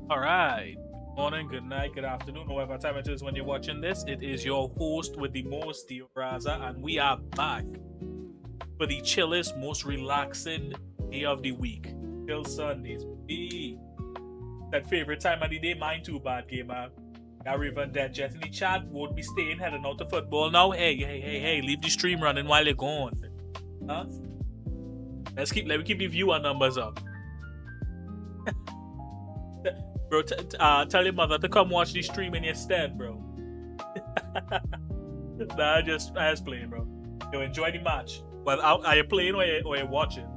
All right. Morning, good night, good afternoon, whatever time it is when you're watching this. It is your host with the most, Dio Braza, and we are back for the chillest, most relaxing day of the week. Till Sundays. Be that favorite time of the day, mine too, bad gamer. Got River Dead Jet in the chat. Won't be staying, heading out to football now. Hey, leave the stream running while you're gone. Huh? Let me keep the viewer numbers up. Bro, tell your mother to come watch the stream in your stead, bro. Nah, I just playing, bro. Yo, enjoy the match. Well, are you playing or you watching?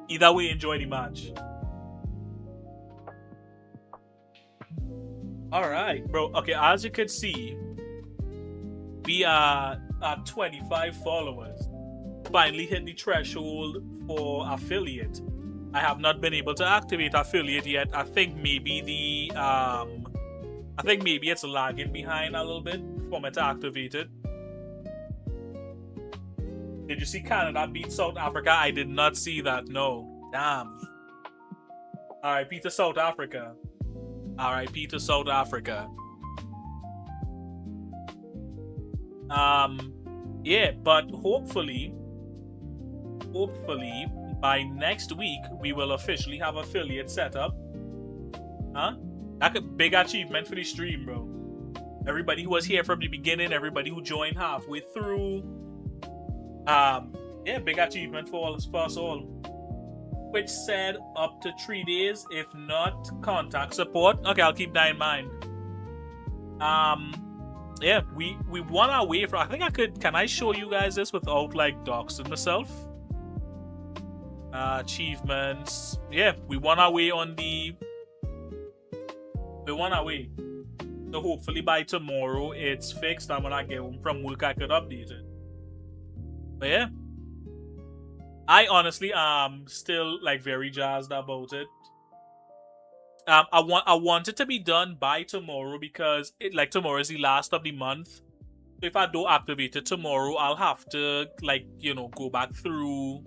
Either way, enjoy the match. All right, bro. Okay, as you can see, we are at 25 followers. Finally hit the threshold for affiliate. I have not been able to activate affiliate yet. I think maybe it's lagging behind a little bit for me to activate it. Did you see Canada beat South Africa? I did not see that. No. Damn. R.I.P. to South Africa. R.I.P. to South Africa. Yeah, but hopefully by next week we will officially have affiliate set up. Huh? That's a big achievement for the stream, bro. Everybody who was here from the beginning, everybody who joined halfway through. Yeah, big achievement for us all. Which said up to 3 days, if not contact support. Okay, I'll keep that in mind. Yeah, we won our way from. I think I could. Can I show you guys this without like doxing myself? Achievements. Yeah, we won our way on the. We won our way. So hopefully by tomorrow it's fixed, and when I get home from work I could update it. But yeah, I honestly am still like very jazzed about it. I want it to be done by tomorrow because tomorrow is the last of the month. So if I don't activate it tomorrow, I'll have to go back through.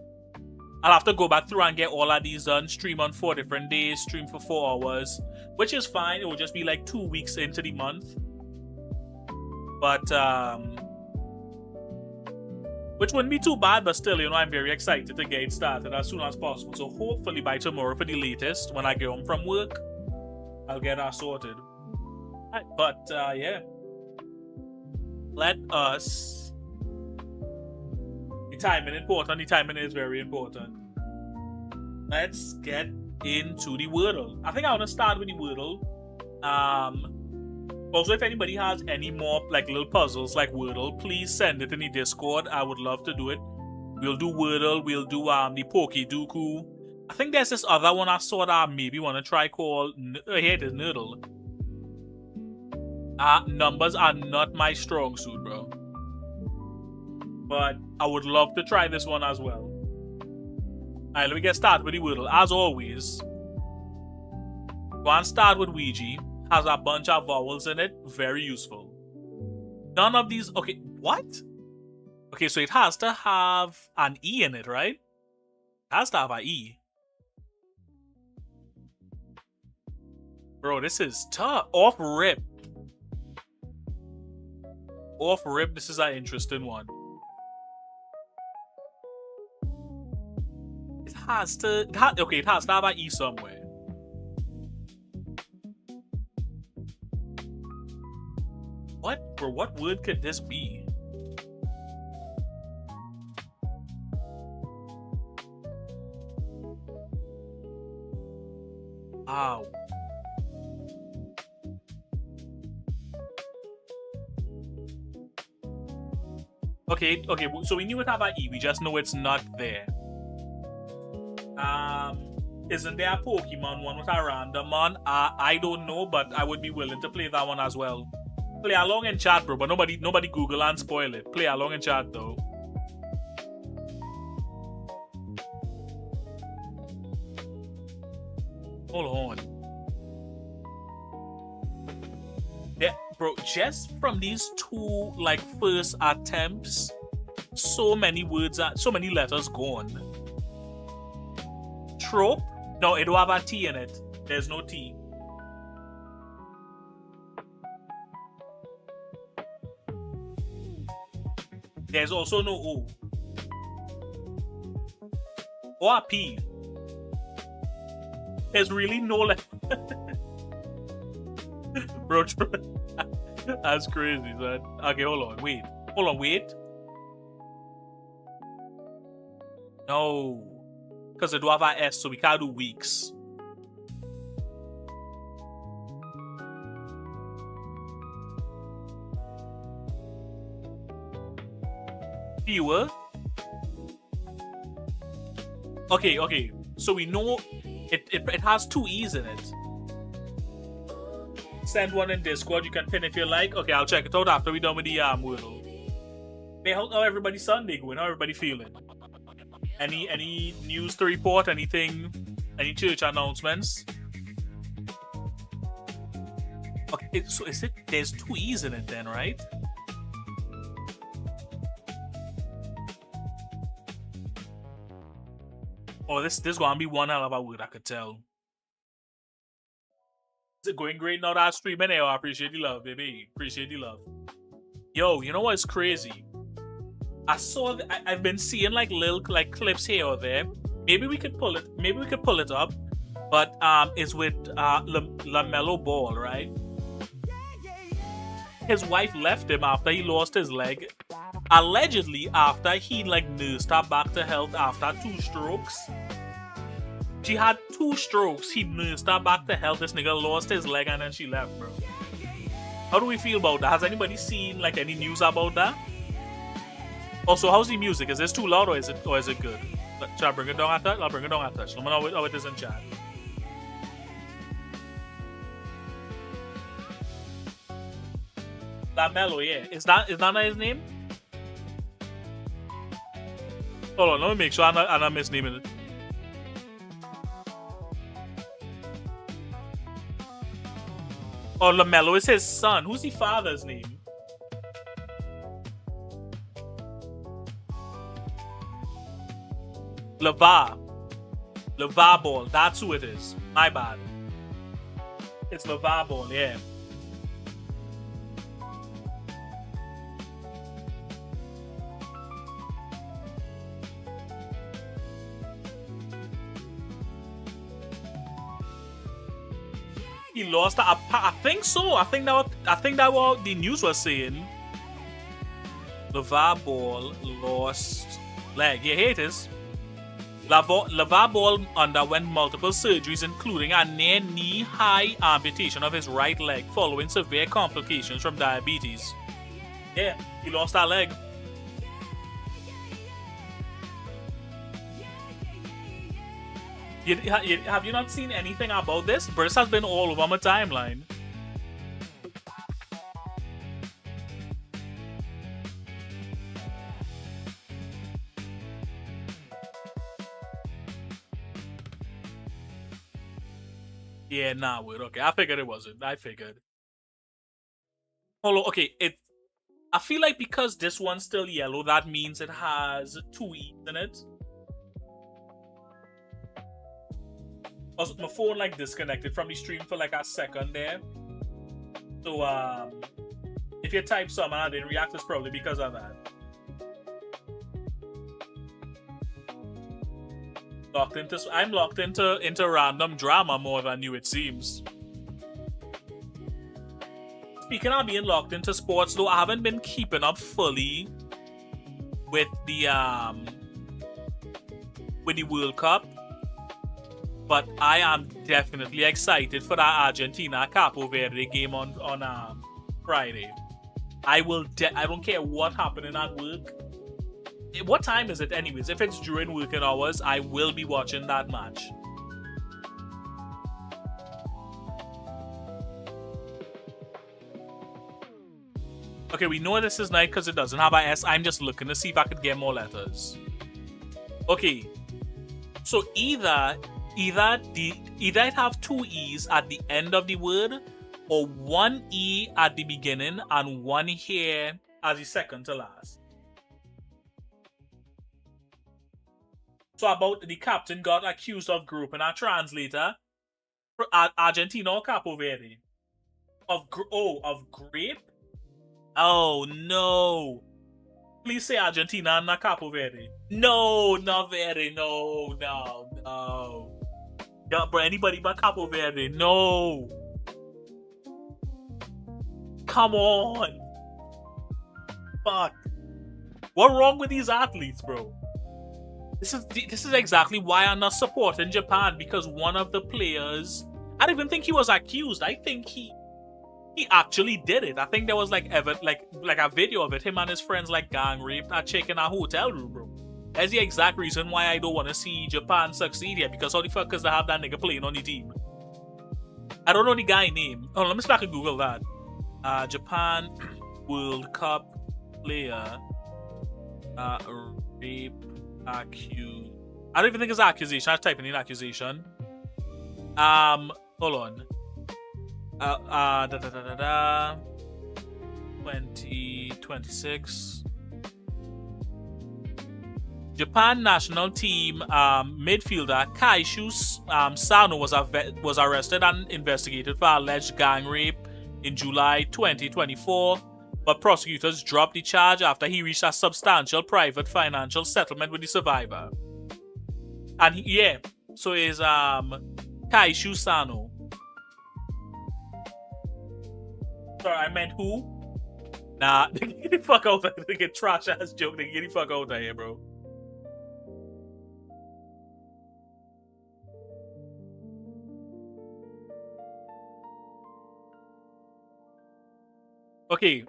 I'll have to go back through and get all of these done. Stream on 4 different days, stream for 4 hours, which is fine. It will just be like 2 weeks into the month. But which wouldn't be too bad, but still, I'm very excited to get it started as soon as possible. So hopefully by tomorrow for the latest, when I get home from work, I'll get that sorted. Right, but yeah, let us. The timing important. The timing is very important. Let's get into the Wordle. I think I want to start with the Wordle. Also, if anybody has any more little puzzles like Wordle, please send it in the Discord. I would love to do it. We'll do Wordle. We'll do the Pokeduku. I think there's this other one I saw that I maybe want to try called. Here it is, Nerdle. Numbers are not my strong suit, bro. But I would love to try this one as well. Alright, let me get started with the Wordle. As always, go and start with Ouija. Has a bunch of vowels in it. Very useful. None of these. Okay, what? Okay, so it has to have an E in it, right? It has to have an E. Bro, this is tough. Off rip, this is an interesting one. It has to have an E somewhere. What, bro? What word could this be? Ow. Okay, so we knew it had an E, we just know it's not there. Isn't there a Pokemon one with a random one? I don't know, but I would be willing to play that one as well. Play along in chat, bro, but nobody Google and spoil it. Play along in chat, though. Hold on. Yeah, bro, just from these two, first attempts, so many words, so many letters gone. Trope? No, it don't have a T in it. There's no T. There's also no O. Or a P. There's really no like bro. That's crazy, man. Okay, hold on, wait. No. Because I do have a S, so we can't do weeks. Fewer. Okay. So we know it has 2 E's in it. Send one in Discord. You can pin if you like. Okay, I'll check it out after we're done with the Wordle. Hey, how everybody Sunday going? How everybody feeling? Any news to report? Anything? Any church announcements? Okay, so is it? There's 2 E's in it then, right? Oh, this gonna be one hell of a word, I could tell. Is it going great now that I'm streaming? Hey, I appreciate the love, baby. Appreciate the love. Yo, you know what's crazy? I saw. I've been seeing like little like clips here or there. Maybe we could pull it. Maybe we could pull it up. But it's with LaMelo Ball, right? His wife left him after he lost his leg. Allegedly, after he like nursed her back to health after 2 strokes. She had 2 strokes. He nursed her back to health. This nigga lost his leg and then she left, bro. How do we feel about that? Has anybody seen like any news about that? Also, how's the music? Is this too loud or is it good? Should I bring it down a touch? I'll bring it down a touch. Let me know how it is in chat. LaMelo, yeah. Is that not his name? Hold on, let me make sure I'm not misnaming it. Oh, LaMelo is his son. Who's the father's name? LeVar Ball. That's who it is. My bad. It's LeVar Ball, yeah. He lost. I think so. I think that what the news was saying. LeVar Ball lost leg. Yeah, here it is. LeVar Ball underwent multiple surgeries, including a near knee-high amputation of his right leg following severe complications from diabetes. Yeah, he lost that leg. Have you not seen anything about this? This has been all over my timeline. Yeah, nah, wait, okay. I figured it wasn't. I figured. Hold on, okay. I feel like because this one's still yellow, that means it has 2 E's in it. Also, my phone like disconnected from the stream for like a second there. So if you type some and I didn't react, it's probably because of that. I'm locked into random drama more than you, it seems. Speaking of being locked into sports though, I haven't been keeping up fully with the World Cup. But I am definitely excited for that Argentina Capo Verde game on Friday. I don't care what happened at work. What time is it anyways? If it's during working hours, I will be watching that match. Okay, we know this is night because it doesn't have a S. I'm just looking to see if I could get more letters. Okay. So either it have 2 E's at the end of the word, or 1 E at the beginning and 1 here as the second to last. So about the captain got accused of groping a translator. Argentina or Capo Verde? Of grape? Oh no. Please say Argentina, not Capo Verde. No, not Verde. No, no, no. Yeah, bro, anybody but Capo Verde. No. Come on. Fuck. What wrong with these athletes, bro? This is exactly why I'm not supporting Japan, because one of the players, I don't even think he was accused. I think he actually did it. I think there was like a video of it, him and his friends like gang raped a chick in a hotel room, bro. That's the exact reason why I don't want to see Japan succeed here, because how the fuck is they have that nigga playing on the team? I don't know the guy name. Oh, let me see if I can Google that. Japan World Cup player rape accused. I don't even think it's an accusation. I type in an accusation. Hold on. 2026. Japan national team midfielder Kaishu Sano was arrested and investigated for alleged gang rape in July 2024, but prosecutors dropped the charge after he reached a substantial private financial settlement with the survivor. And so is Kaishu Sano. Sorry, I meant who? Nah, get the fuck out of here. Get trash ass joke. Get the fuck out of here, bro. Okay.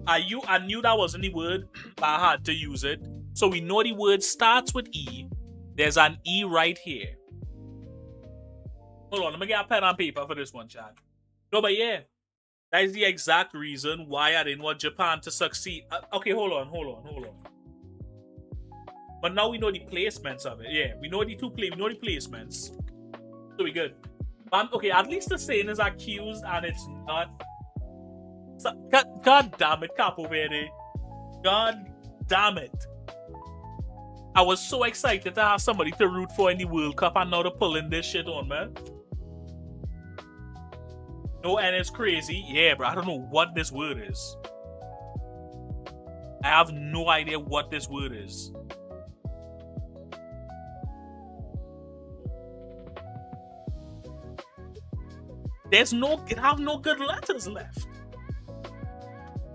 I knew that wasn't the word, but I had to use it. So we know the word starts with E. There's an E right here. Hold on, let me get a pen and paper for this one, Chad. No, but yeah. That is the exact reason why I didn't want Japan to succeed. Okay, hold on. But now we know the placements of it. Yeah, we know the placements. So we good. Okay, at least the saying is accused and it's not. God damn it, Capo Verde. God damn it. I was so excited to have somebody to root for in the World Cup, and now they're pulling this shit on, man. No, and it's crazy. Yeah, bro, I don't know what this word is. I have no idea what this word is. It have no good letters left.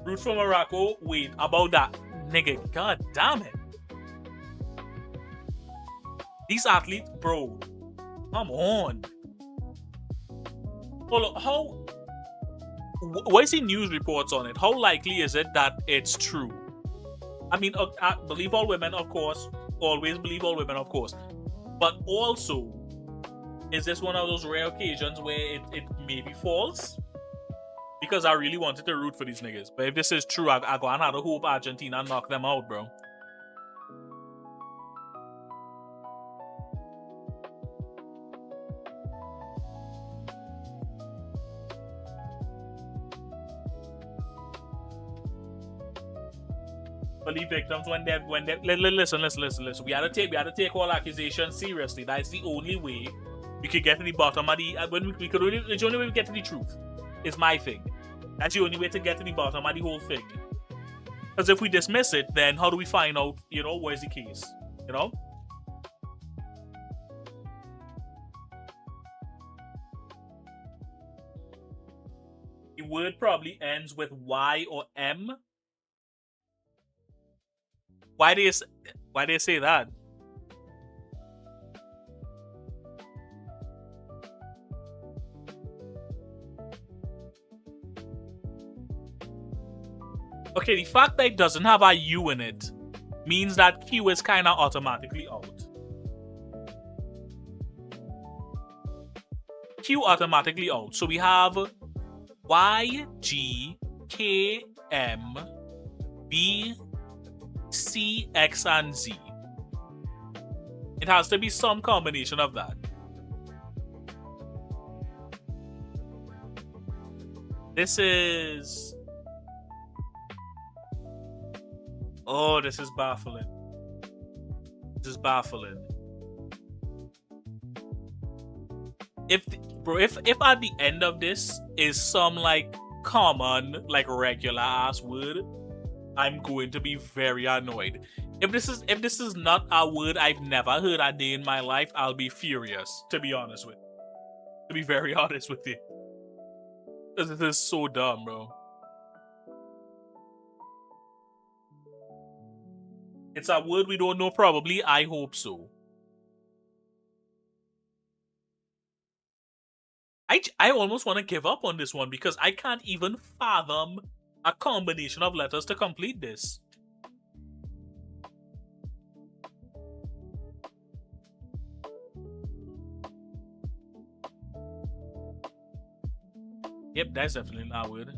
Root for Morocco. Wait, about that. Nigga, god damn it. These athletes, bro. Come on. Hold on, what is the news reports on it? How likely is it that it's true? I mean, I believe all women, of course. Always believe all women, of course. But also, is this one of those rare occasions where it may be false? Because I really wanted to root for these niggas. But if this is true, I go and have to hope Argentina knock them out, bro. Believe victims when they listen. We had to take all accusations seriously. That's the only way we could get to the bottom of the it's the only way we get to the truth. Is my thing. That's the only way to get to the bottom of the whole thing. Because if we dismiss it, then how do we find out, where's the case? The word probably ends with Y or M. Why do you say that? Okay, the fact that it doesn't have a U in it means that Q is kind of automatically out. Q automatically out. So we have Y, G, K, M, B, C, X, and Z. It has to be some combination of that. This is... Oh, this is baffling. This is baffling. Bro, if at the end of this is some like common, like regular ass word, I'm going to be very annoyed. If this is not a word I've never heard a day in my life, I'll be furious, to be honest with you. To be very honest with you. This is so dumb, bro. It's a word we don't know, probably. I hope so. I almost want to give up on this one because I can't even fathom a combination of letters to complete this. Yep, that's definitely not a word.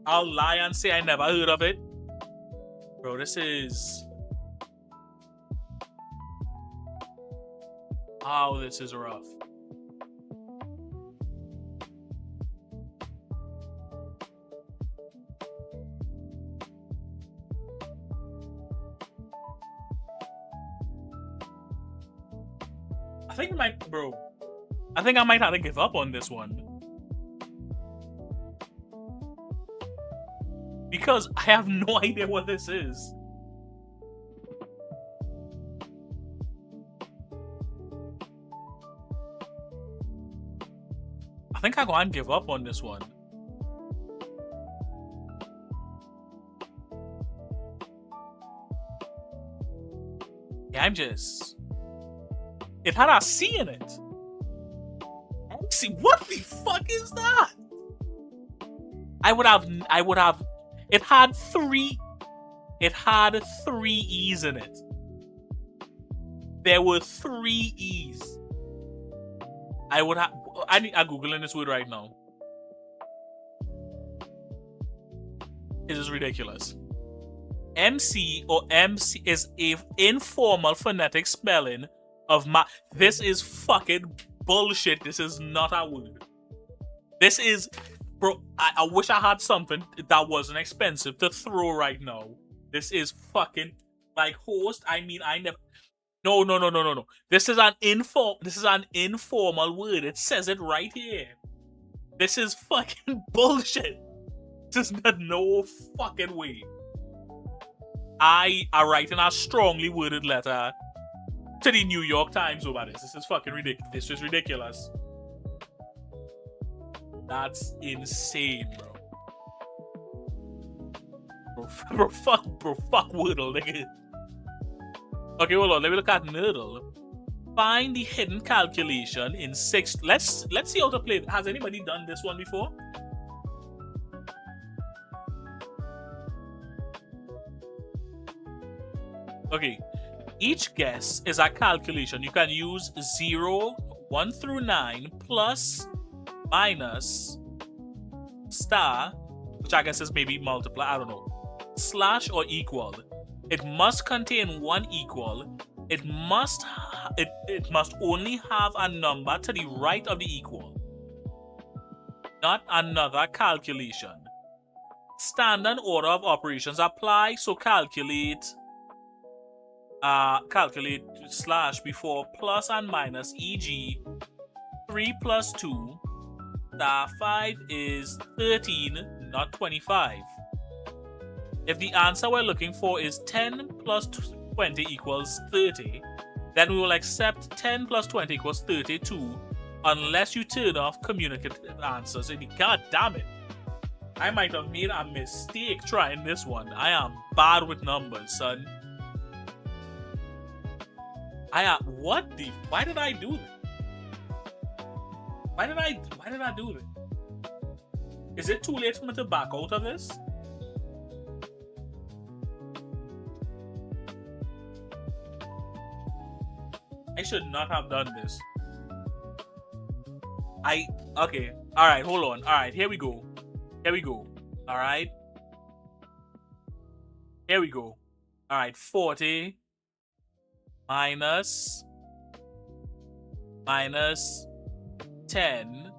I'll lie and say I never heard of it. Bro, this is... Oh, this is rough. I think I might have to give up on this one. Because I have no idea what this is. I think I'll go and give up on this one. Yeah, I'm just... It had a C in it. MC, what the fuck is that? I would have... It had three E's in it. There were 3 E's. I'm Googling this word right now. This is ridiculous. MC or MC is a informal phonetic spelling of this is fucking bullshit. This is not a word. This is... Bro, I wish I had something that wasn't expensive to throw right now. This is fucking... Like, host, I mean, I never... No. This is an informal word. It says it right here. This is fucking bullshit. This is no fucking way. I are writing a strongly worded letter to the New York Times over this. This is fucking ridiculous. This is ridiculous. That's insane, bro. Bro, fuck Wordle, nigga. Okay, hold on. Let me look at Nerdle. Find the hidden calculation in 6. Let's see how to play it. Has anybody done this one before? Okay. Each guess is a calculation. You can use 0, 1 through 9, plus, minus, star, which I guess is maybe multiply, I don't know, slash or equal. It must contain one equal. It must only have a number to the right of the equal, not another calculation. Standard order of operations apply, so calculate slash before plus and minus, e.g. 3 plus 2 star 5 is 13, not 25. If the answer we're looking for is 10 plus 20 equals 30, then we will accept 10 plus 20 equals 32 unless you turn off communicative answers. God damn it. I might have made a mistake trying this one. I am bad with numbers, son. Why did I do that? Why did I do that? Is it too late for me to back out of this? I should not have done this. Okay. Alright, hold on. Alright, here we go. Alright. Here we go. Alright, 40 minus 10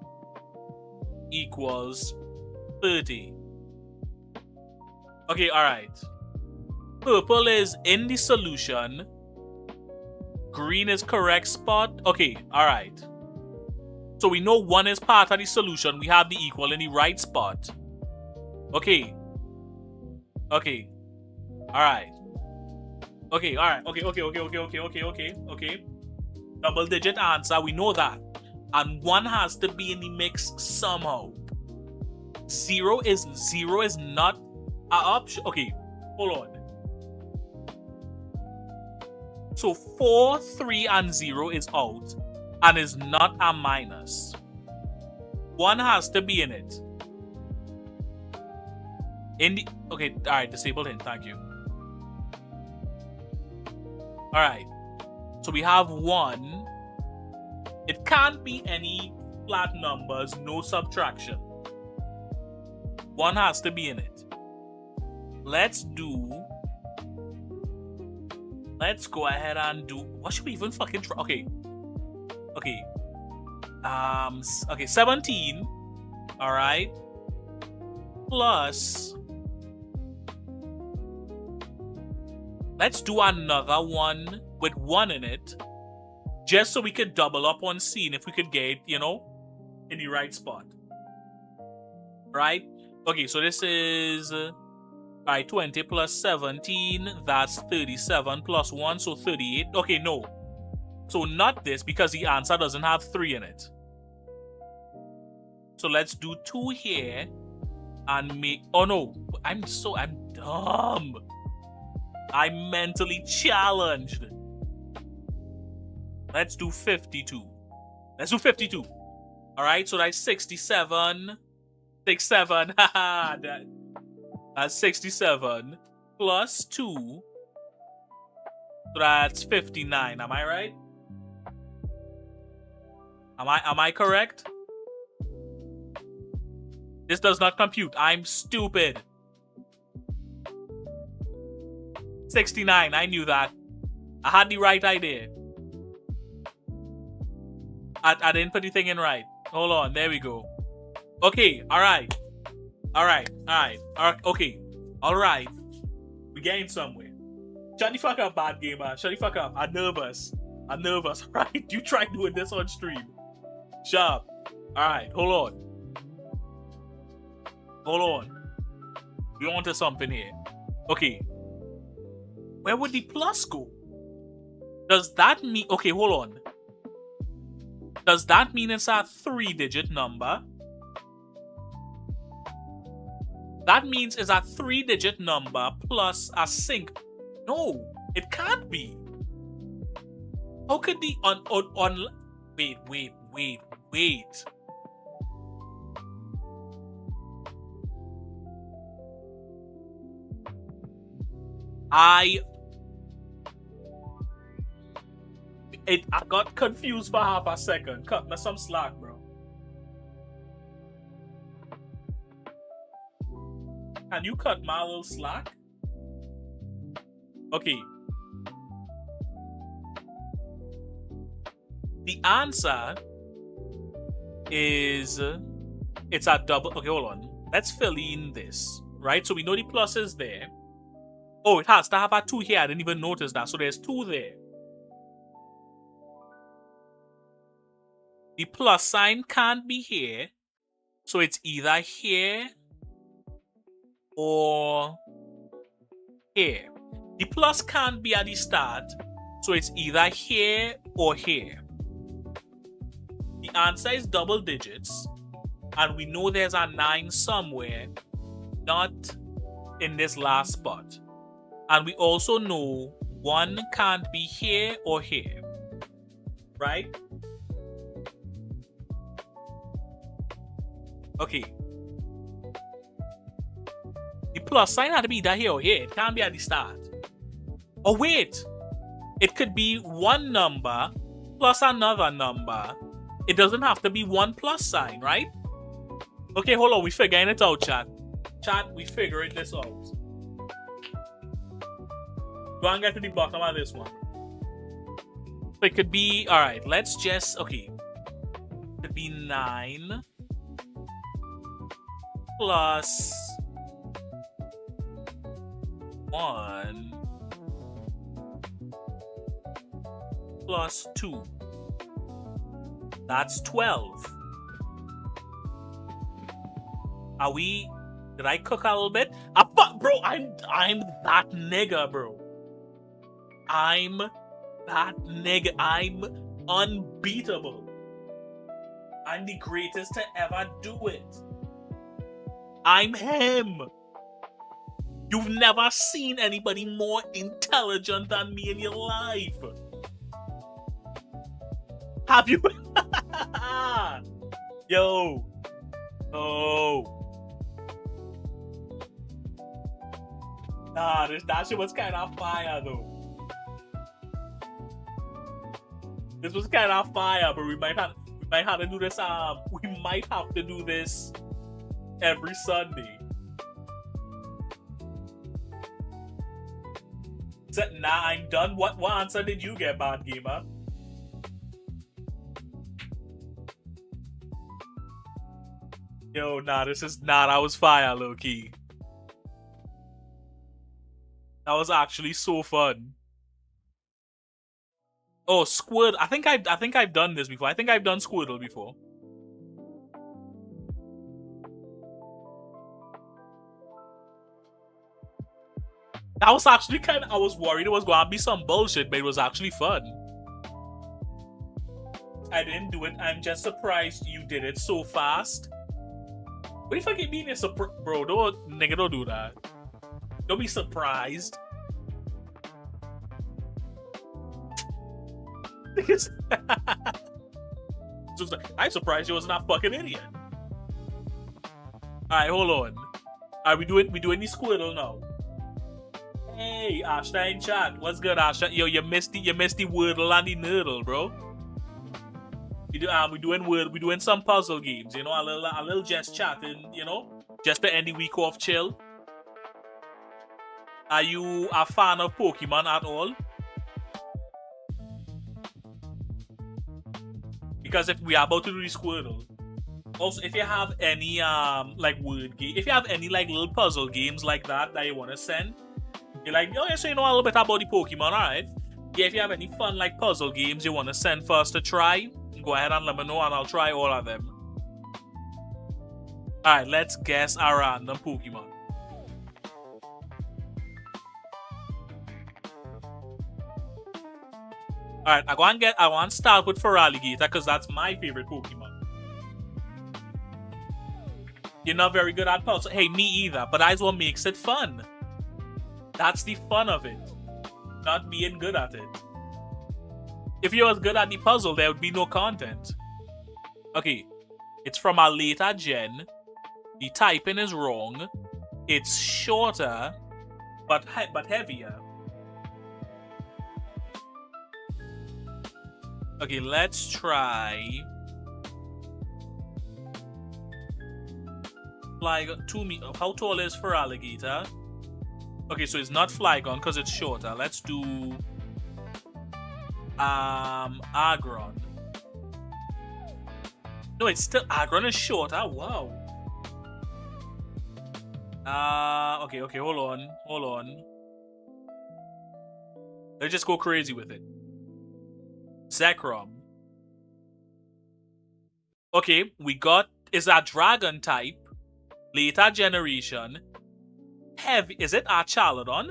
equals 30. Okay, alright. Purple is in the solution. Green is correct spot. Okay, alright. So we know 1 is part of the solution. We have the equal in the right spot. Okay. Okay. Alright. Okay, alright. Okay. Double digit answer. We know that. And 1 has to be in the mix somehow. 0 is not an option. Okay, hold on. So 4, 3, and 0 is out and is not a minus. 1 has to be in it. Okay, alright, disabled hint, thank you. Alright. So we have 1. It can't be any flat numbers, no subtraction. 1 has to be in it. Let's go ahead and do, what should we even fucking try? Okay. 17. Alright. Plus, let's do another one with 1 in it. Just so we could double up on scene if we could get, in the right spot. Right? Okay, so this is 20 plus 17, that's 37 plus 1, so 38. Okay, no. So not this, because the answer doesn't have 3 in it. So let's do 2 here and make, oh no, I'm dumb. I'm mentally challenged. Let's do 52. Let's do 52. Alright, so that's 67. 67, haha. That's 67 plus 2. So that's 59. Am I right? Am I correct? This does not compute. I'm stupid. 69. I knew that. I had the right idea. I didn't put the thing in right. Hold on. There we go. Okay. Alright. Okay. Alright. We getting somewhere. Shut the fuck up, bad gamer. Shut the fuck up. I'm nervous. Right? You try doing this on stream. Shut up. Alright. Hold on. We on to something here. Okay. Where would the plus go? Does that mean... Okay, hold on. Does that mean it's a 3-digit number? That means it's a 3-digit number plus a sync. No, it can't be. How could the wait. I got confused for half a second. Cut me some slack, bro. Can you cut my little slack? Okay. The answer is it's a double. Okay, hold on. Let's fill in this, right? So we know the plus is there. Oh, it has to have a 2 here. I didn't even notice that. So there's 2 there. The plus sign can't be here. So it's either here or here. The plus can't be at the start. So it's either here or here. The answer is double digits. And we know there's a 9 somewhere, not in this last spot. And we also know 1 can't be here or here. Right? Okay. The plus sign had to be either here or here. It can't be at the start. Oh, wait. It could be one number plus another number. It doesn't have to be 1 plus sign, right? Okay, hold on. We're figuring it out, chat. Chat, we figuring this out. Go and get to the bottom of this one. So it could be, alright, let's just, okay. It could be 9. plus 1 plus 2. That's 12. Are we... Did I cook a little bit? Bro, I'm that nigga, bro. I'm that nigga. I'm unbeatable. I'm the greatest to ever do it. I'm him. You've never seen anybody more intelligent than me in your life. Have you? Yo. Oh. Nah, that shit was kind of fire though. This was kind of fire, but we might have to do this. We might have to do this every Sunday. So, nah, I'm done. What answer did you get, Bad Gamer? Yo, nah, that was fire, low key. That was actually so fun. Oh, Squid. I think I've done this before. I think I've done Squirtle before. That was actually I was worried it was going to be some bullshit, but it was actually fun. I didn't do it. I'm just surprised you did it so fast. What if I get being a surprise? Bro, don't do that. Don't be surprised. I'm surprised you was not fucking idiot. Alright, hold on. Are we doing the Squirtle now? Hey, Ashta in chat. What's good, Ashta? Yo, you missed the Wordle and the Nerdle, bro. We doing some puzzle games, you know, a little just chatting, you know, just to end the week off chill. Are you a fan of Pokemon at all? Because if we are about to do the Squirtle, also if you have any like word game, if you have any like little puzzle games like that you want to send, you're like, oh yeah, so you know a little bit about the Pokemon, alright? Yeah, if you have any fun like puzzle games you want to send for us to try, go ahead and let me know and I'll try all of them. Alright, let's guess a random Pokemon. Alright, I want to start with Feraligatr because that's my favorite Pokemon. You're not very good at puzzle. Hey, me either, but that's what makes it fun. That's the fun of it. Not being good at it. If you was good at the puzzle, there would be no content. Okay, it's from a later gen. The typing is wrong. It's shorter, but heavier. Okay, let's try. Flygon, 2 meters. How tall is Feraligatr? Okay, so it's not Flygon because it's shorter. Let's do Agron. No, it's still Agron is shorter. Wow. Okay, hold on. Let's just go crazy with it. Zekrom. Okay, we got is a dragon type, later generation. Heavy, is it Archaludon?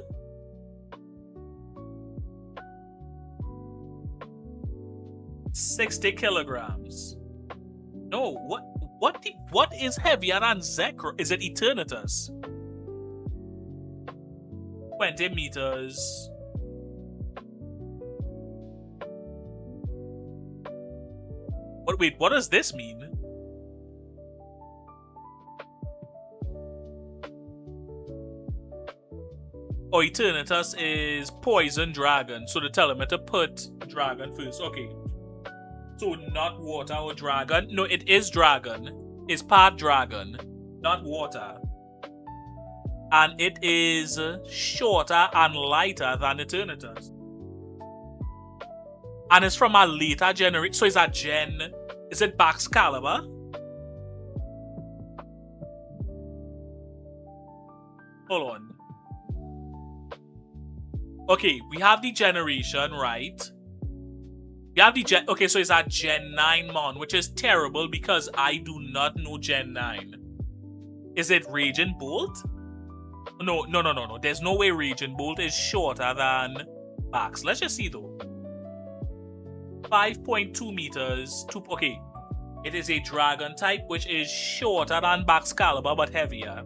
$60 kilograms. No, what is heavier than Zekrom? Is it Eternatus? 20 meters. Wait, what does this mean? Oh, Eternatus is poison dragon, so they tell me to put dragon first. Okay. So not water or dragon. No, it is dragon. It's part dragon, not water. And it is shorter and lighter than Eternatus. And it's from a later generation. So it's a gen. Is it Baxcalibur? Hold on. Okay, we have the generation, right? We have the Gen... Okay, so it's a Gen 9 mon, which is terrible because I do not know Gen 9. Is it Raging Bolt? No. There's no way Raging Bolt is shorter than Bax. Let's just see, though. 5.2 meters. Okay. It is a Dragon type, which is shorter than Baxcalibur, but heavier.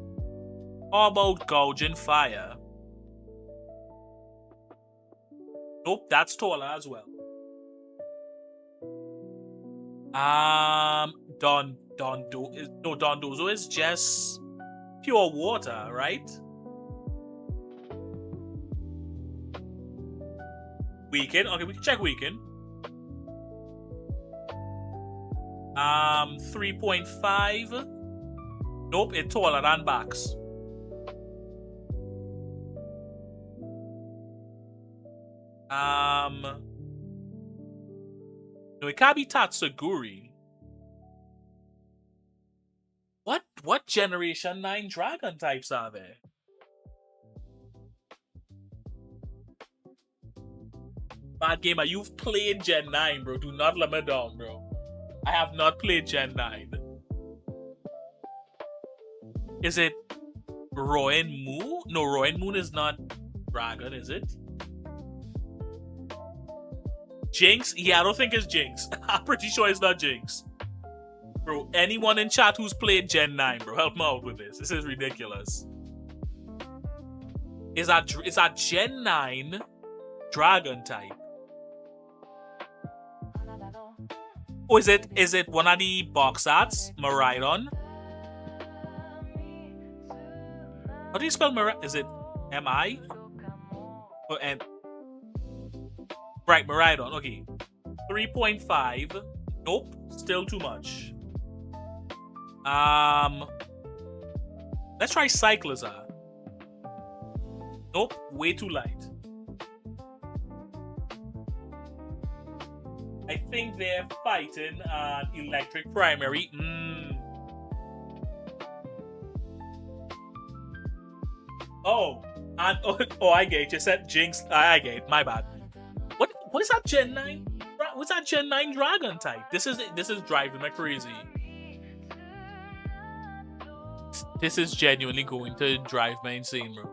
How about Gouging Fire? Nope, that's taller as well. Dondozo is just pure water, right? Weekend? Okay, we can check Weekend. 3.5. Nope, it's taller than Bax. No, it can't be Tatsuguri. What Generation 9 Dragon types are there? Bad gamer, you've played Gen 9, bro. Do not let me down, bro. I have not played Gen 9. Is it Rowan Moon? No, Rowan Moon is not Dragon, is it? Jinx? Yeah, I don't think it's Jinx. I'm pretty sure it's not Jinx. Bro, anyone in chat who's played Gen 9, bro, help me out with this. This is ridiculous. Is that Gen 9 Dragon type? Oh, is it one of the box arts? Miraidon? How do you spell Miraidon? Is it M-I? Or N? Right, Miraidon. Okay. 3.5. Nope. Still too much. Let's try Cyclizar. Nope. Way too light. I think they're fighting an electric primary. Oh. And, oh, I get it. You said Jinx. I get it. My bad. What is that Gen 9? What's that Gen 9 Dragon type? This is driving me crazy. This is genuinely going to drive me insane, bro.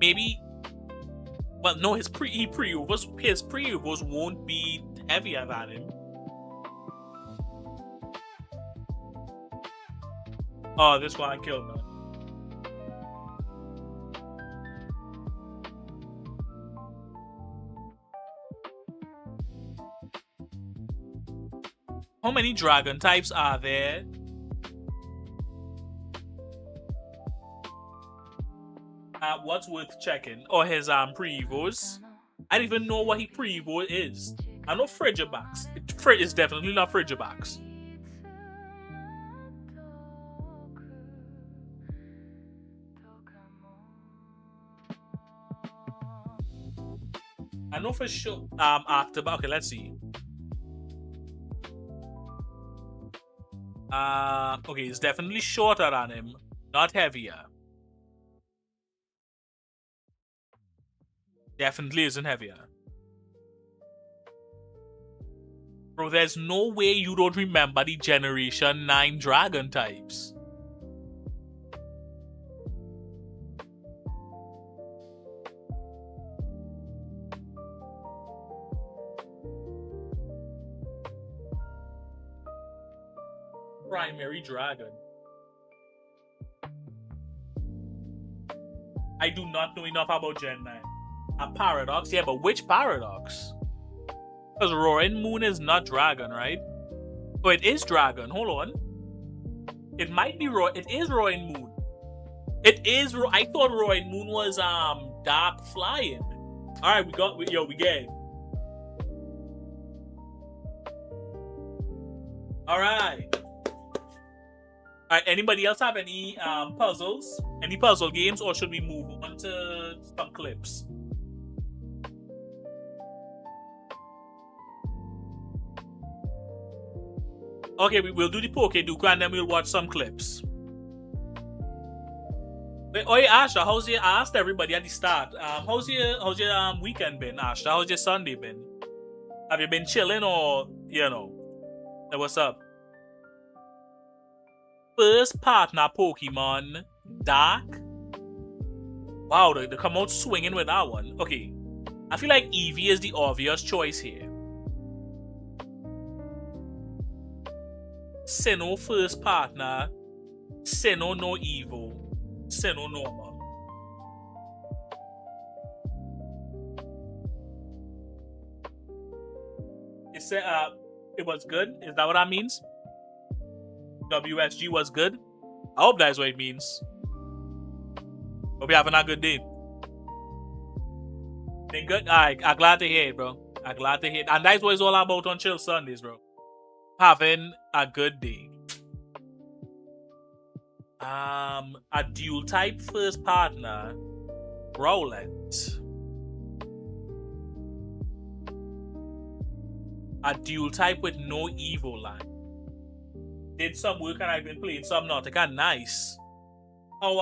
Maybe. Well, no, his pre-overs won't be heavier than him. Oh, this one killed me. How many dragon types are there? What's worth checking? Or his pre-evos? I don't even know what his pre-evo is. I know Frigibax. It's definitely not Frigibax. I know for sure. After, okay, let's see. Okay, it's definitely shorter than him, not heavier. Definitely isn't heavier. Bro, there's no way you don't remember the Generation 9 Dragon types. Primary Dragon. I do not know enough about Gen 9. A Paradox? Yeah, but which Paradox? Because Roaring Moon is not Dragon, right? Oh, it is Dragon. Hold on. It might be It is Roaring Moon. It is. I thought Roaring Moon was Dark Flying. All right, we get it. All right. All right. Anybody else have any puzzles? Any puzzle games, or should we move on to some clips? Okay, we'll do the Pokeduku and then we'll watch some clips. Wait, oh yeah, Asha, how's your? I asked everybody at the start. How's your weekend been, Asha? How's your Sunday been? Have you been chilling or Hey, what's up? First partner Pokemon, Dark. Wow, they come out swinging with that one. Okay, I feel like Eevee is the obvious choice here. Sinnoh first partner, Sinnoh no Evo, Sinnoh normal. It was good? Is that what that means? WSG was good? I hope that's what it means. Hope you're having a good day. Been good? Alright, I'm glad to hear it, bro. I'm glad to hear it. And that's what it's all about on Chill Sundays, bro. Having a good day. A dual type first partner, Rowlet. A dual type with no Evo line. Did some work and I've been playing Subnautica. Nice. How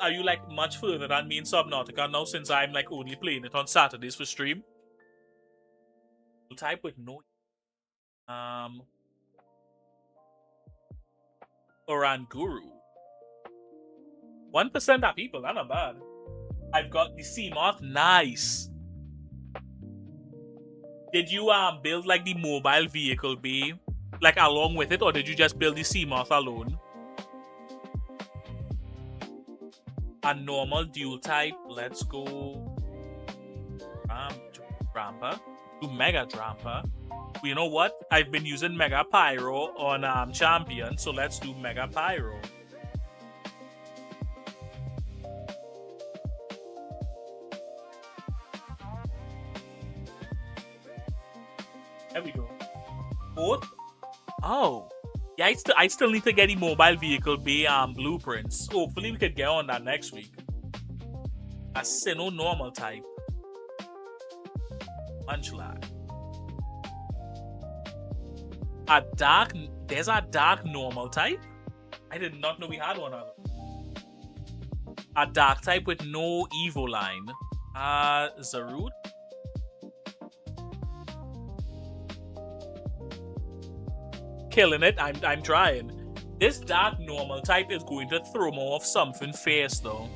are you like much further than me in Subnautica now, since I'm like only playing it on Saturdays for stream? Dual type with no Oranguru. 1% of people, that's not bad. I've got the Seamoth. Nice. Did you build like the mobile vehicle bay like along with it, or did you just build the Seamoth alone? A normal dual type. Let's go Drampa to Mega Drampa. You know what? I've been using Mega Pyro on Champion, so let's do Mega Pyro. There we go. Both? Oh. Yeah, I still need to get the mobile vehicle bay blueprints. Hopefully we could get on that next week. A Sinnoh normal type. Munchlack. There's a dark normal type? I did not know we had one of them. A dark type with no Evo line. Zarude? Killing it. I'm trying. This dark normal type is going to throw more of something fierce though.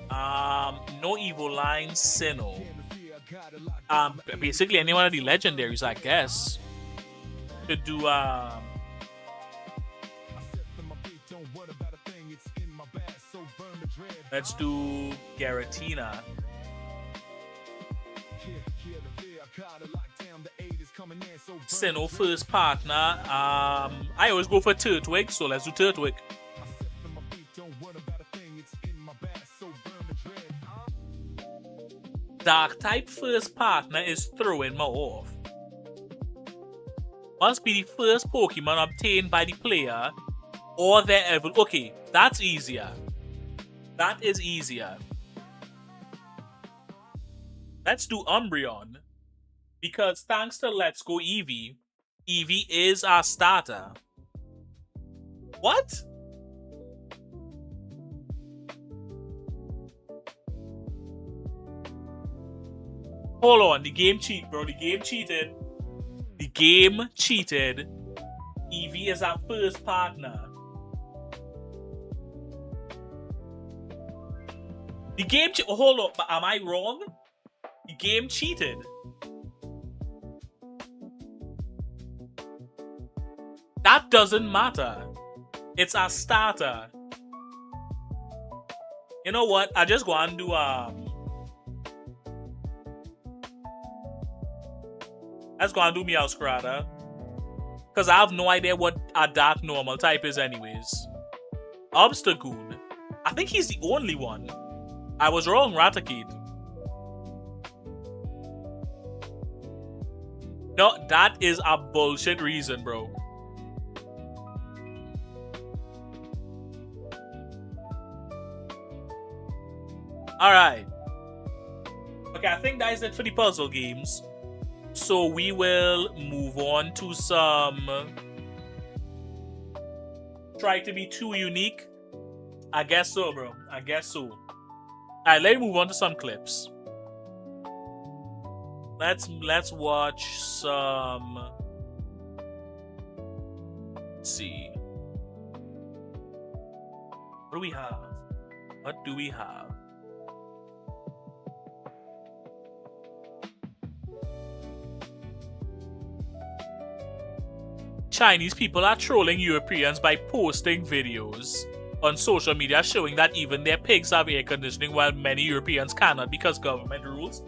No Evo line, Sinnoh. Basically any one of the legendaries, I guess. To do let's do Garatina. Sinnoh first partner. I always go for Turtwig, so let's do Turtwig. Dark type first partner is throwing me off. Must be the first Pokemon obtained by the player or their ever. Okay, that's easier. That is easier. Let's do Umbreon. Because thanks to Let's Go Eevee, Eevee is our starter. What? Hold on, the game cheated, bro. The game cheated. The game cheated. Eevee is our first partner. The game hold up, but am I wrong? The game cheated. That doesn't matter. It's a starter. You know what? I just go and do let's go and do Meowscarada. Because I have no idea what a dark normal type is anyways. Obstagoon. I think he's the only one. I was wrong, Raticate. No, that is a bullshit reason, bro. Alright. Okay, I think that is it for the puzzle games. So we will move on to some. Try to be too unique. I guess so, bro. I guess so. Alright, let's move on to some clips. Let's watch some. Let's see. What do we have? What do we have? Chinese people are trolling Europeans by posting videos on social media showing that even their pigs have air conditioning while many Europeans cannot because government rules.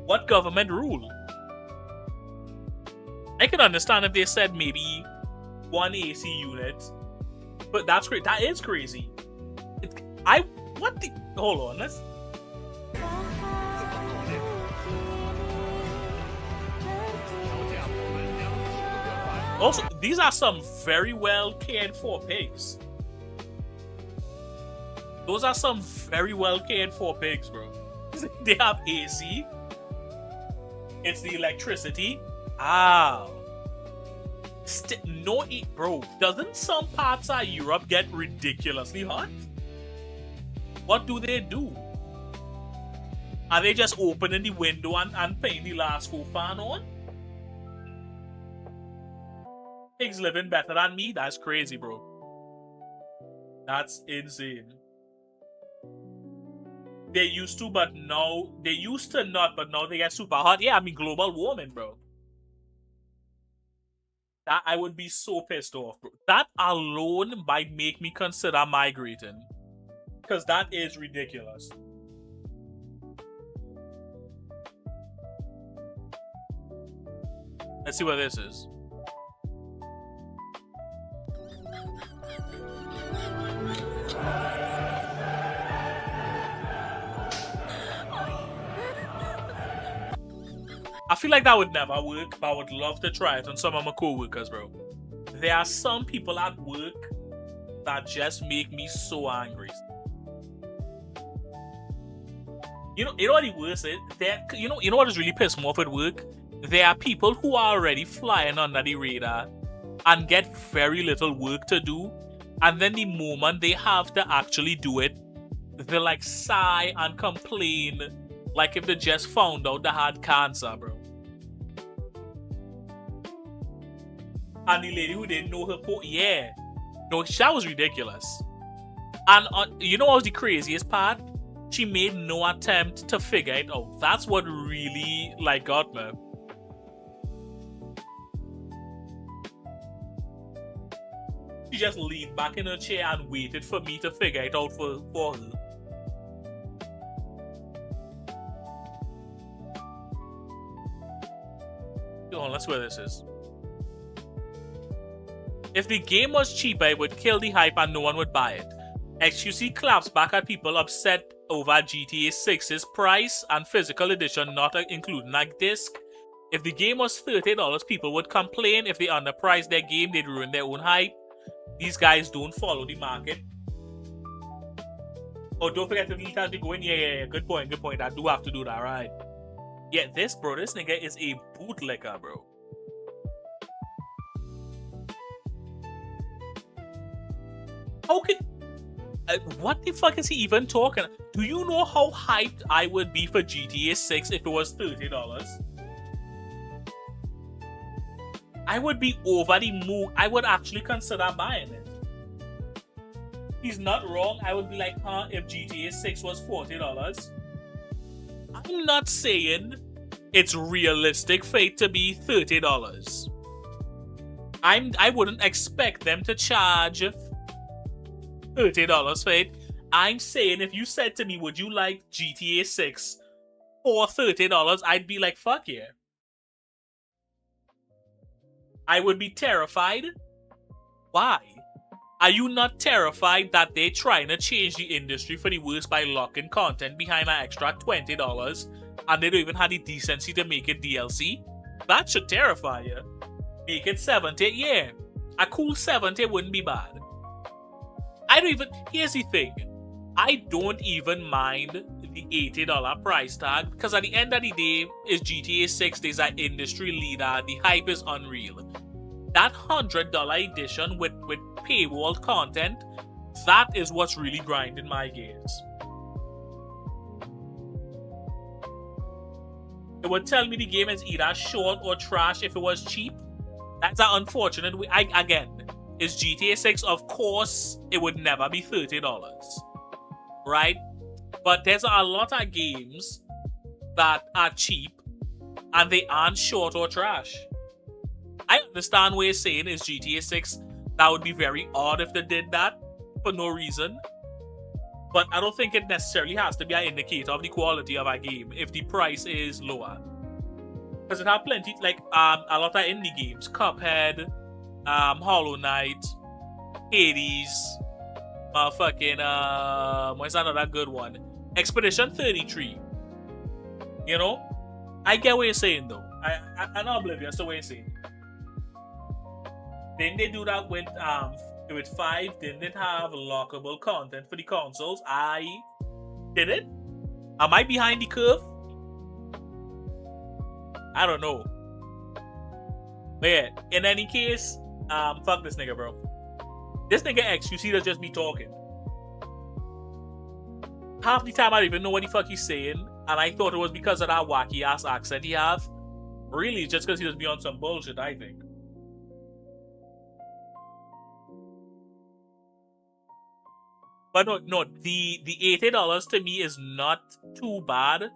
What government rule? I can understand if they said maybe one AC unit, but that's great. That is crazy. Hold on, let's. Also, these are some very well cared for pigs. Those are some very well cared for pigs, bro. They have AC. It's the electricity. Bro, doesn't some parts of Europe get ridiculously hot? What do they do? Are they just opening the window and putting the Lasco fan on? Pigs living better than me? That's crazy, bro. That's insane. They used to, but now they used to not, but now they get super hot. Yeah, I mean global warming, bro. That I would be so pissed off, bro. That alone might make me consider migrating. Because that is ridiculous. Let's see what this is. I feel like that would never work, but I would love to try it on some of my co-workers, bro. There are some people at work that just make me so angry. You know what the worst is? You know what is really pissed me off at work? There are people who are already flying under the radar and get very little work to do, and then the moment they have to actually do it, they like sigh and complain like if they just found out they had cancer, bro. And the lady who didn't know her yeah. No, that was ridiculous. And you know what was the craziest part? She made no attempt to figure it out. That's what really like got me. She just leaned back in her chair and waited for me to figure it out for her. Hold on, let's see where this is. If the game was cheaper, it would kill the hype and no one would buy it. XQC claps back at people upset over GTA 6's price and physical edition not including a disc. If the game was $30, people would complain. If they underpriced their game, they'd ruin their own hype. These guys don't follow the market. Oh, don't forget to delete as you go in. Yeah. Good point. I do have to do that, right? Yeah, this nigga is a bootlegger, bro. How could... what the fuck is he even talking? Do you know how hyped I would be for GTA 6 if it was $30? I would be over the moon. I would actually consider buying it. He's not wrong. I would be like, if GTA 6 was $40. I'm not saying it's realistic for it to be $30. I wouldn't expect them to charge $30 for it. I'm saying if you said to me, would you like GTA 6 for $30? I'd be like, fuck yeah. I would be terrified. Why? Are you not terrified that they're trying to change the industry for the worse by locking content behind an extra $20 and they don't even have the decency to make it DLC? That should terrify you. Make it 70, yeah. A cool 70 wouldn't be bad. I don't even... Here's the thing. I don't even mind the $80 price tag because at the end of the day, it's GTA 6. There's an industry leader. The hype is unreal. That $100 edition with paywall content, that is what's really grinding my gears. It would tell me the game is either short or trash if it was cheap. That's an unfortunate way. Again, it's GTA 6. Of course, it would never be $30. Right? But there's a lot of games that are cheap and they aren't short or trash. I understand what you're saying is GTA 6. That would be very odd if they did that for no reason. But I don't think it necessarily has to be an indicator of the quality of a game if the price is lower. Because it have plenty, like a lot of indie games. Cuphead, Hollow Knight, Hades, what's another good one? Expedition 33. You know? I get what you're saying though. I'm not oblivious to what you're saying. Didn't they do that with 5? Didn't it have lockable content for the consoles? Did it? Am I behind the curve? I don't know. But yeah, in any case, fuck this nigga, bro. This nigga XQC does just be talking. Half the time I don't even know what the fuck he's saying, and I thought it was because of that wacky ass accent he have. Really, just because he just be on some bullshit, I think. But no, the $80 to me is not too bad.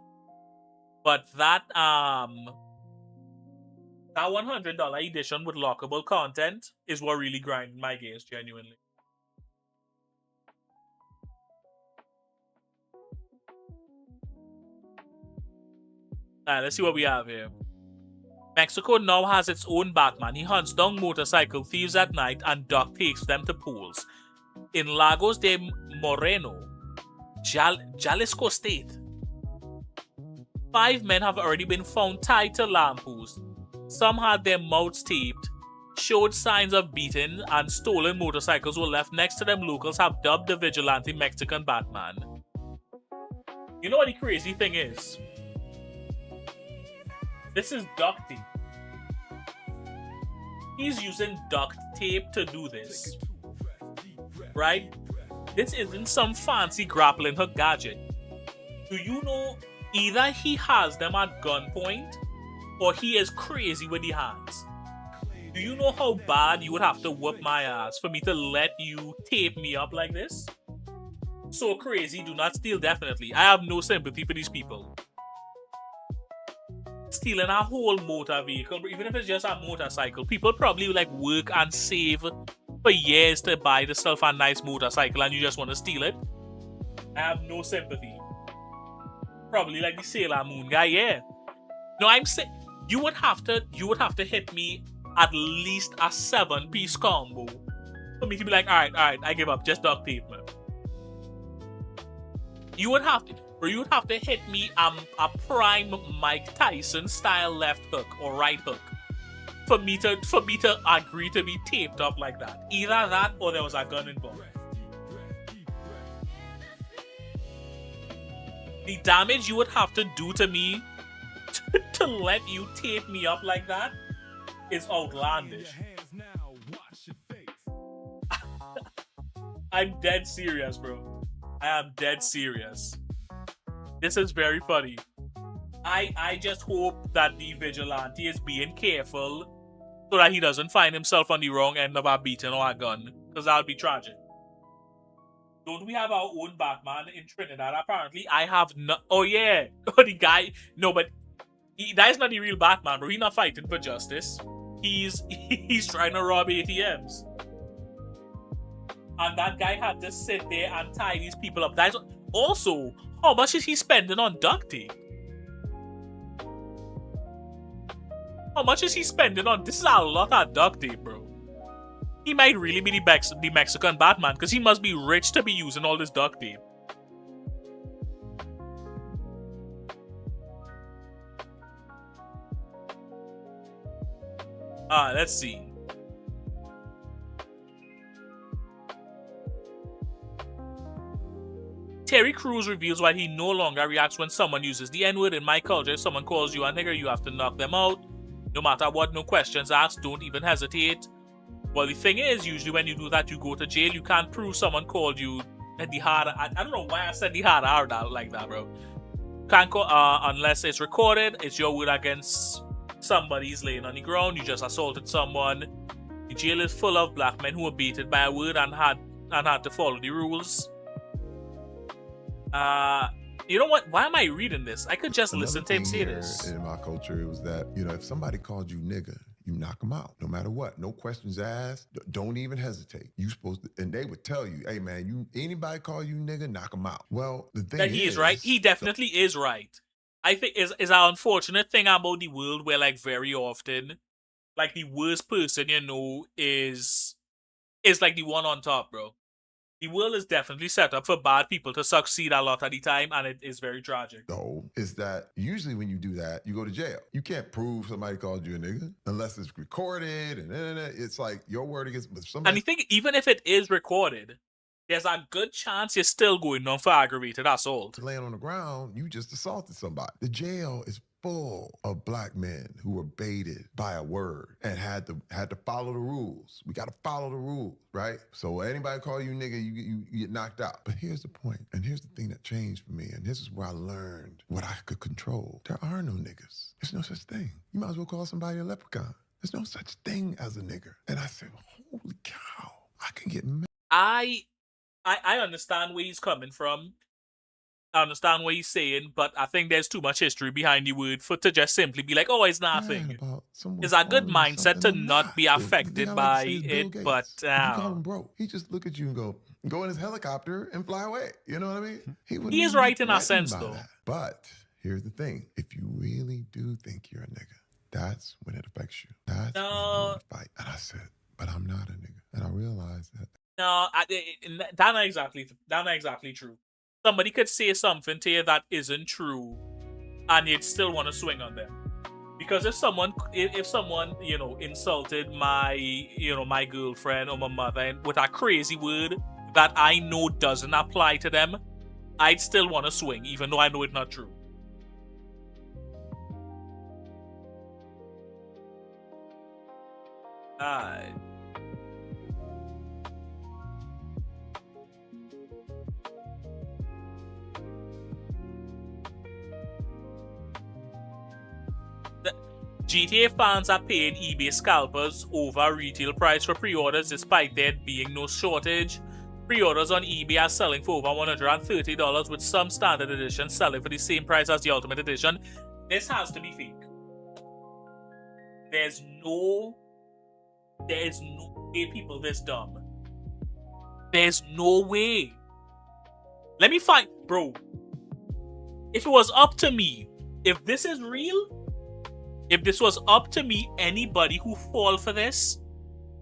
But that $100 edition with lockable content is what really grinded my gears, genuinely. Alright, let's see what we have here. Mexico now has its own Batman. He hunts down motorcycle thieves at night and duct takes them to pools. In Lagos de Moreno, Jalisco State, 5 men have already been found tied to lampposts. Some had their mouths taped, showed signs of beating, and stolen motorcycles were left next to them. Locals have dubbed the vigilante Mexican Batman. You know what the crazy thing is? This is duct tape. He's using duct tape to do this. Right? This isn't some fancy grappling hook gadget. Do you know either he has them at gunpoint or he is crazy with the hands? Do you know how bad you would have to whoop my ass for me to let you tape me up like this? So crazy, do not steal, definitely. I have no sympathy for these people. Stealing a whole motor vehicle, even if it's just a motorcycle, people probably like work and save for years to buy yourself a nice motorcycle and you just want to steal it. I have no sympathy. Probably like the Sailor Moon guy, yeah. No, I'm saying you would have to hit me at least a 7-piece combo for me to be like, alright, I give up, just duct tape, man. You would have to hit me a prime Mike Tyson style left hook or right hook for me to agree to be taped up like that. Either that or there was a gun involved. The damage you would have to do to me to let you tape me up like that is outlandish. I'm dead serious, bro. I am dead serious. This is very funny. I just hope that the vigilante is being careful so that he doesn't find himself on the wrong end of a beating or a gun, because that would be tragic. Don't we have our own Batman in Trinidad? Apparently, I have no. Oh yeah, the guy. No, but that is not the real Batman, bro. He's not fighting for justice. He's trying to rob ATMs, and that guy had to sit there and tie these people up. That's also, how much is he spending on duct tape? How much is he spending on? This is a lot of duct tape, bro. He might really be the Mexican Batman, because he must be rich to be using all this duct tape. Let's see. Terry Crews reveals why he no longer reacts when someone uses the N-word. In my culture, if someone calls you a nigger, you have to knock them out. No matter what, no questions asked, don't even hesitate. Well, the thing is, usually when you do that, you go to jail. You can't prove someone called you the hard. I don't know why I said the hard R like that, bro. Can't call unless it's recorded. It's your word against somebody's laying on the ground. You just assaulted someone. The jail is full of black men who were baited by a word and had to follow the rules. You know what? Why am I reading this? I could just listen to him say this. In my culture, it was that, if somebody called you nigga, you knock them out, no matter what. No questions asked. Don't even hesitate. You supposed to, and they would tell you, hey man, anybody call you nigga, knock them out. Well, the thing that he is right. He definitely is right. I think is an unfortunate thing about the world where like very often, like the worst person is like the one on top, bro. The world is definitely set up for bad people to succeed a lot of the time, and it is very tragic. Though, is that usually when you do that, you go to jail. You can't prove somebody called you a nigga unless it's recorded, and it's like your word against somebody. And you think even if it is recorded, there's a good chance you're still going on for aggravated assault. Laying on the ground, you just assaulted somebody. The jail is full of black men who were baited by a word and had to follow the rules. We got to follow the rules, right? So anybody call you nigga, you get knocked out. But here's the point, and here's the thing that changed for me, and this is where I learned what I could control. There are no niggas. There's no such thing. You might as well call somebody a leprechaun. There's no such thing as a nigger. And I said, holy cow, I can get mad. I understand where he's coming from. I understand what he's saying, but I think there's too much history behind the word to just simply be like, oh, it's nothing. It's a good mindset to not be affected by it, but you call him broke. He just look at you and go in his helicopter and fly away. You know what I mean? He is right in a sense, though. But here's the thing: if you really do think you're a nigga, that's when it affects you. That's when you want to fight. And I said, but I'm not a nigga, and I realized that. No, that's not exactly true. Somebody could say something to you that isn't true, and you'd still want to swing on them. Because if someone insulted my girlfriend or my mother with a crazy word that I know doesn't apply to them, I'd still want to swing, even though I know it's not true. GTA fans are paying eBay scalpers over retail price for pre-orders despite there being no shortage. Pre-orders on eBay are selling for over $130, with some standard editions selling for the same price as the Ultimate Edition. This has to be fake. There's no way people this dumb. There's no way. Let me find, bro. If it was up to me, if this is real, if this was up to me, anybody who fall for this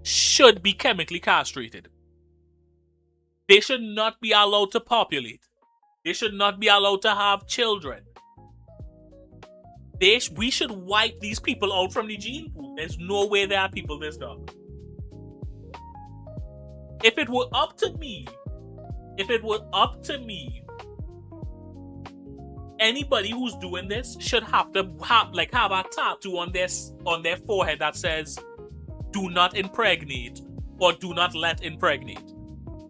should be chemically castrated. They should not be allowed to populate. They should not be allowed to have children. We should wipe these people out from the gene pool. There's no way there are people this dumb. If it were up to me, anybody who's doing this should have to have a tattoo on their forehead that says "Do not impregnate" or "Do not let impregnate"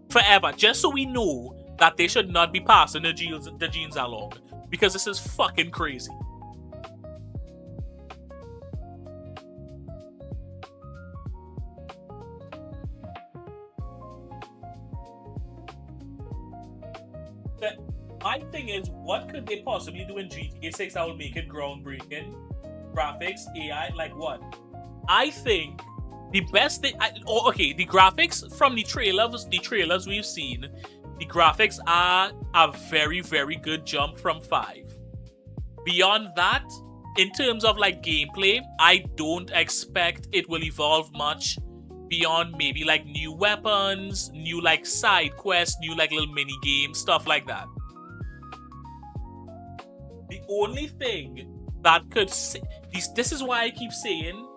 forever, just so we know that they should not be passing the genes along, because this is fucking crazy. My thing is, what could they possibly do in GTA 6 that will make it groundbreaking? Graphics, AI, like what? I think the best thing... the graphics from the trailers we've seen, the graphics are a very, very good jump from 5. Beyond that, in terms of like gameplay, I don't expect it will evolve much beyond maybe like new weapons, new like side quests, new like little mini games, stuff like that. The only thing that could... This is why I keep saying,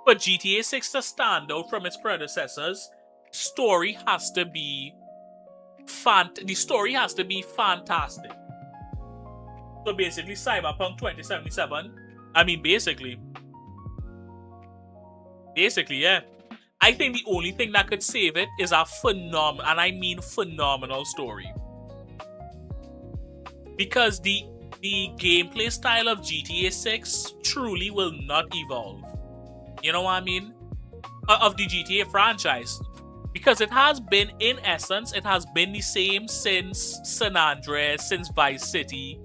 for GTA 6 to stand out from its predecessors, story has to be the story has to be fantastic. So basically, Cyberpunk 2077. I mean, basically, yeah. I think the only thing that could save it is a phenomenal, and I mean phenomenal story. Because the gameplay style of GTA 6 truly will not evolve. You know what I mean? Of the GTA franchise. Because it has been, in essence, it has been the same since San Andreas, since Vice City.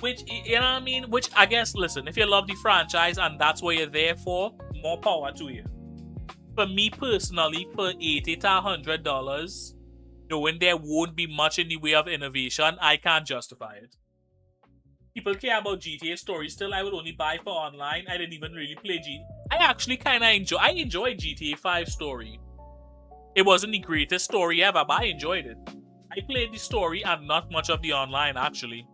Which, you know what I mean? Which, I guess, listen, if you love the franchise and that's what you're there for, more power to you. For me personally, for $80 to $100, knowing there won't be much in the way of innovation, I can't justify it. People care about GTA stories still. I would only buy for online. I didn't even really play GTA. I actually kind of enjoyed GTA 5 story. It wasn't the greatest story ever, but I enjoyed it. I played the story and not much of the online, actually.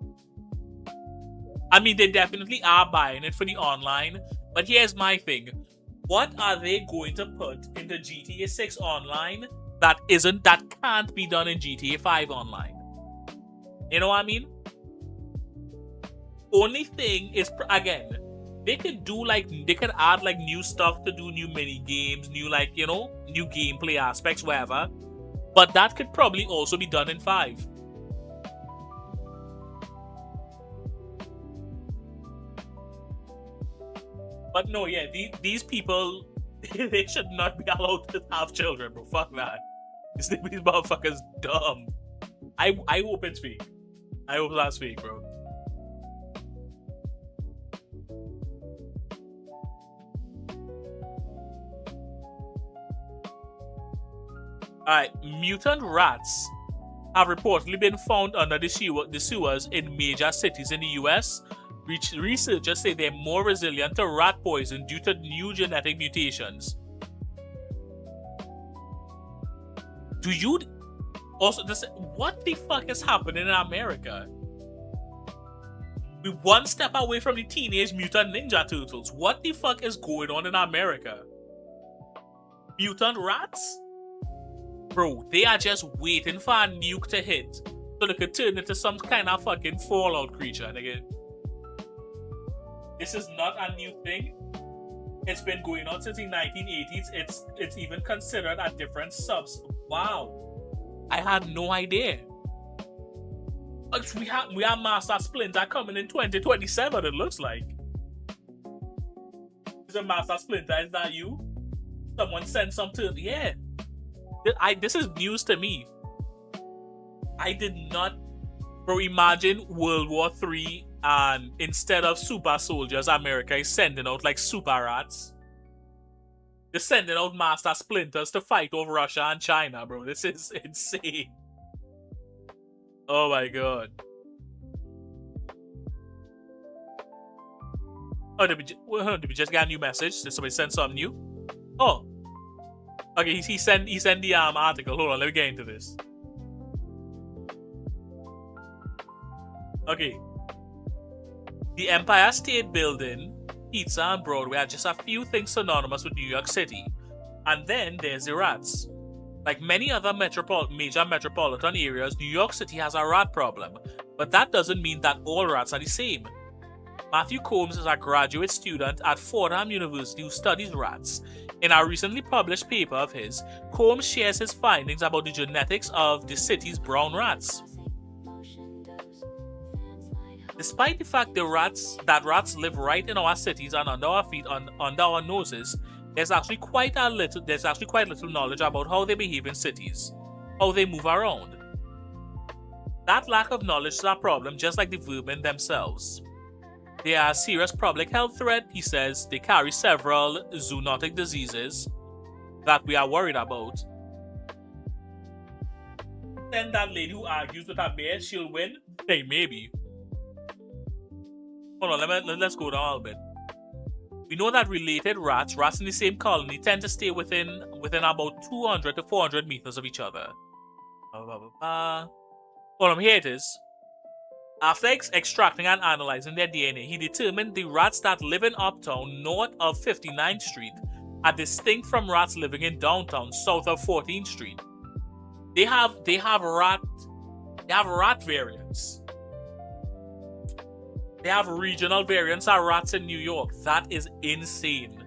I mean, they definitely are buying it for the online, but here's my thing. What are they going to put into GTA 6 online that can't be done in GTA 5 online? You know what I mean? Only thing is, again, they could add like new stuff to do, new mini games, new new gameplay aspects, whatever. But that could probably also be done in 5. But no, yeah, these people, they should not be allowed to have children, bro. Fuck that. These motherfuckers dumb. I hope it's fake. I hope that's fake, bro. Alright, mutant rats have reportedly been found under the sewers in major cities in the US. Researchers say they're more resilient to rat poison due to new genetic mutations. What the fuck is happening in America? We're one step away from the Teenage Mutant Ninja Turtles. What the fuck is going on in America? Mutant rats? Bro, they are just waiting for a nuke to hit so they could turn into some kind of fucking Fallout creature, nigga. This is not a new thing. It's been going on since the 1980s. It's even considered a different subs. Wow. I had no idea. We have Master Splinter coming in 2027, it looks like. Is it Master Splinter? Is that you? Someone sent some to... Yeah. This is news to me. I did not... Bro, imagine World War III and instead of super soldiers, America is sending out like super rats. They're sending out Master Splinters to fight over Russia and China, bro. This is insane. Oh my god. Oh, did we just get a new message? Did somebody send something new? Oh. Okay, he sent the article. Hold on, let me get into this. Okay. The Empire State Building, pizza, and Broadway are just a few things synonymous with New York City. And then there's the rats. Like many other major metropolitan areas, New York City has a rat problem. But that doesn't mean that all rats are the same. Matthew Combs is a graduate student at Fordham University who studies rats. In a recently published paper of his, Combs shares his findings about the genetics of the city's brown rats. Despite the fact that rats live right in our cities and under our feet, under our noses, there's actually quite little knowledge about how they behave in cities, how they move around. That lack of knowledge is a problem, just like the vermin themselves. They are a serious public health threat, he says. They carry several zoonotic diseases that we are worried about. Then that lady who argues with her bear, she'll win? Hey, maybe. Hold on, let's go down a little bit. We know that related rats in the same colony, tend to stay within about 200 to 400 meters of each other. Hold on, here it is. After extracting and analyzing their DNA, he determined the rats that live in Uptown, north of 59th Street, are distinct from rats living in downtown, south of 14th Street. They have rat variants. They have regional variants of rats in New York. That is insane.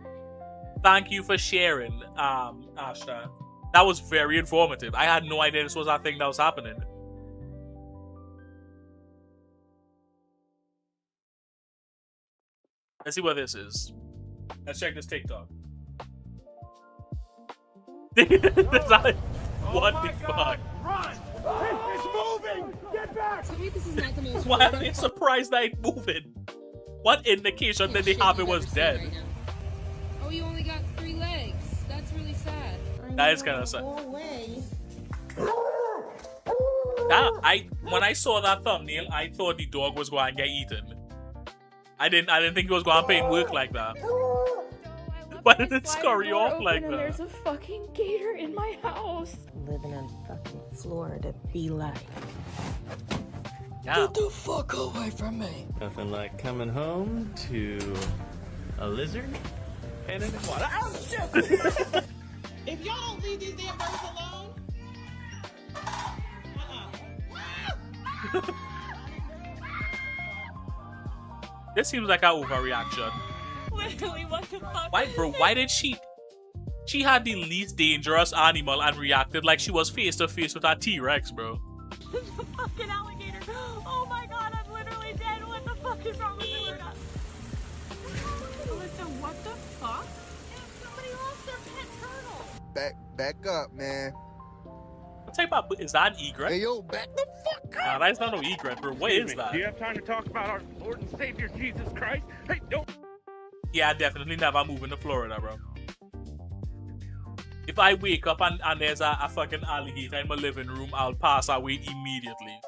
Thank you for sharing, Ashta. That was very informative. I had no idea this was a thing that was happening. Let's see what this is. Let's check this TikTok. What the fuck? Run! It's moving! Get back! Tell me this is not the most. Why are they surprised that it's moving? What indication did they have it was dead? Right oh, you only got 3 legs. That's really sad. That is kind of sad. Go away. When I saw that thumbnail, I thought the dog was going to get eaten. I didn't think it was going to pay work like that. Why did it scurry off like that? There's a fucking gator in my house. Living in fucking Florida be like. Yeah. Get the fuck away from me. Nothing like coming home to a lizard and in the water. Oh shit! If y'all don't leave these damn birds alone, This seems like an overreaction. Literally, what the fuck? Why, bro? Why did she? She had the least dangerous animal and reacted like she was face to face with a T-Rex, bro. It's a fucking alligator. Oh my god, I'm literally dead. What the fuck is wrong with me? Alyssa, what the fuck? Somebody lost their pet turtle. Back up, man. What type of is that an egret? Hey, yo, back the fuck up! Nah, that's not no egret, bro. What is that? Do you have time to talk about our Lord and Savior Jesus Christ? Hey, don't. Yeah, I definitely never moving to Florida, bro. If I wake up and there's a fucking alligator in my living room, I'll pass away immediately.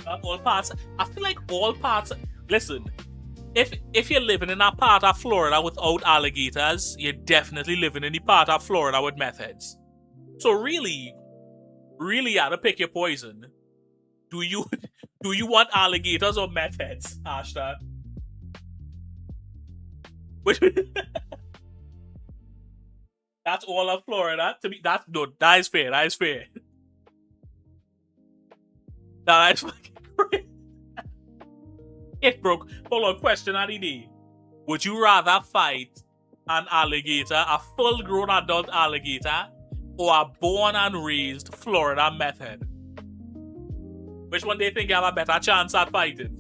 All parts. I feel like all parts. Listen, if you're living in a part of Florida without alligators, you're definitely living in the part of Florida with meth heads. So really, you gotta pick your poison. Do you want alligators or meth heads, Ashton? That's all of Florida. To me, that is fair. That is fair. That is fucking great. It broke. Hold on, question RDD. Would you rather fight an alligator, a full-grown adult alligator, or a born and raised Florida meth head? Which one do you think you have a better chance at fighting?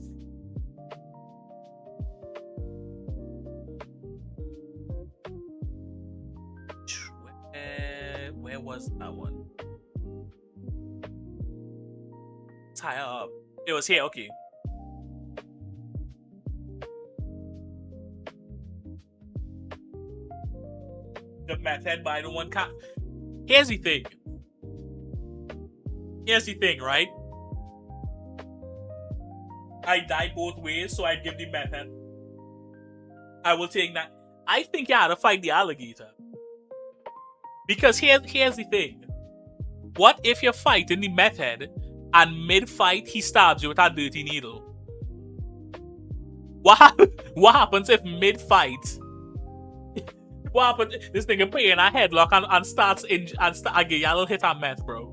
Where was that one? Tie up. It was here, okay. The meth head by the one cat. Here's the thing. Right? I die both ways, so I give the meth head. I will take that. I think you had to fight the alligator. Because here's the thing. What if you're fighting the meth head and mid-fight he stabs you with a dirty needle? What happens if mid-fight what happens? This nigga put you in a headlock and starts again, y'all hit a meth, bro.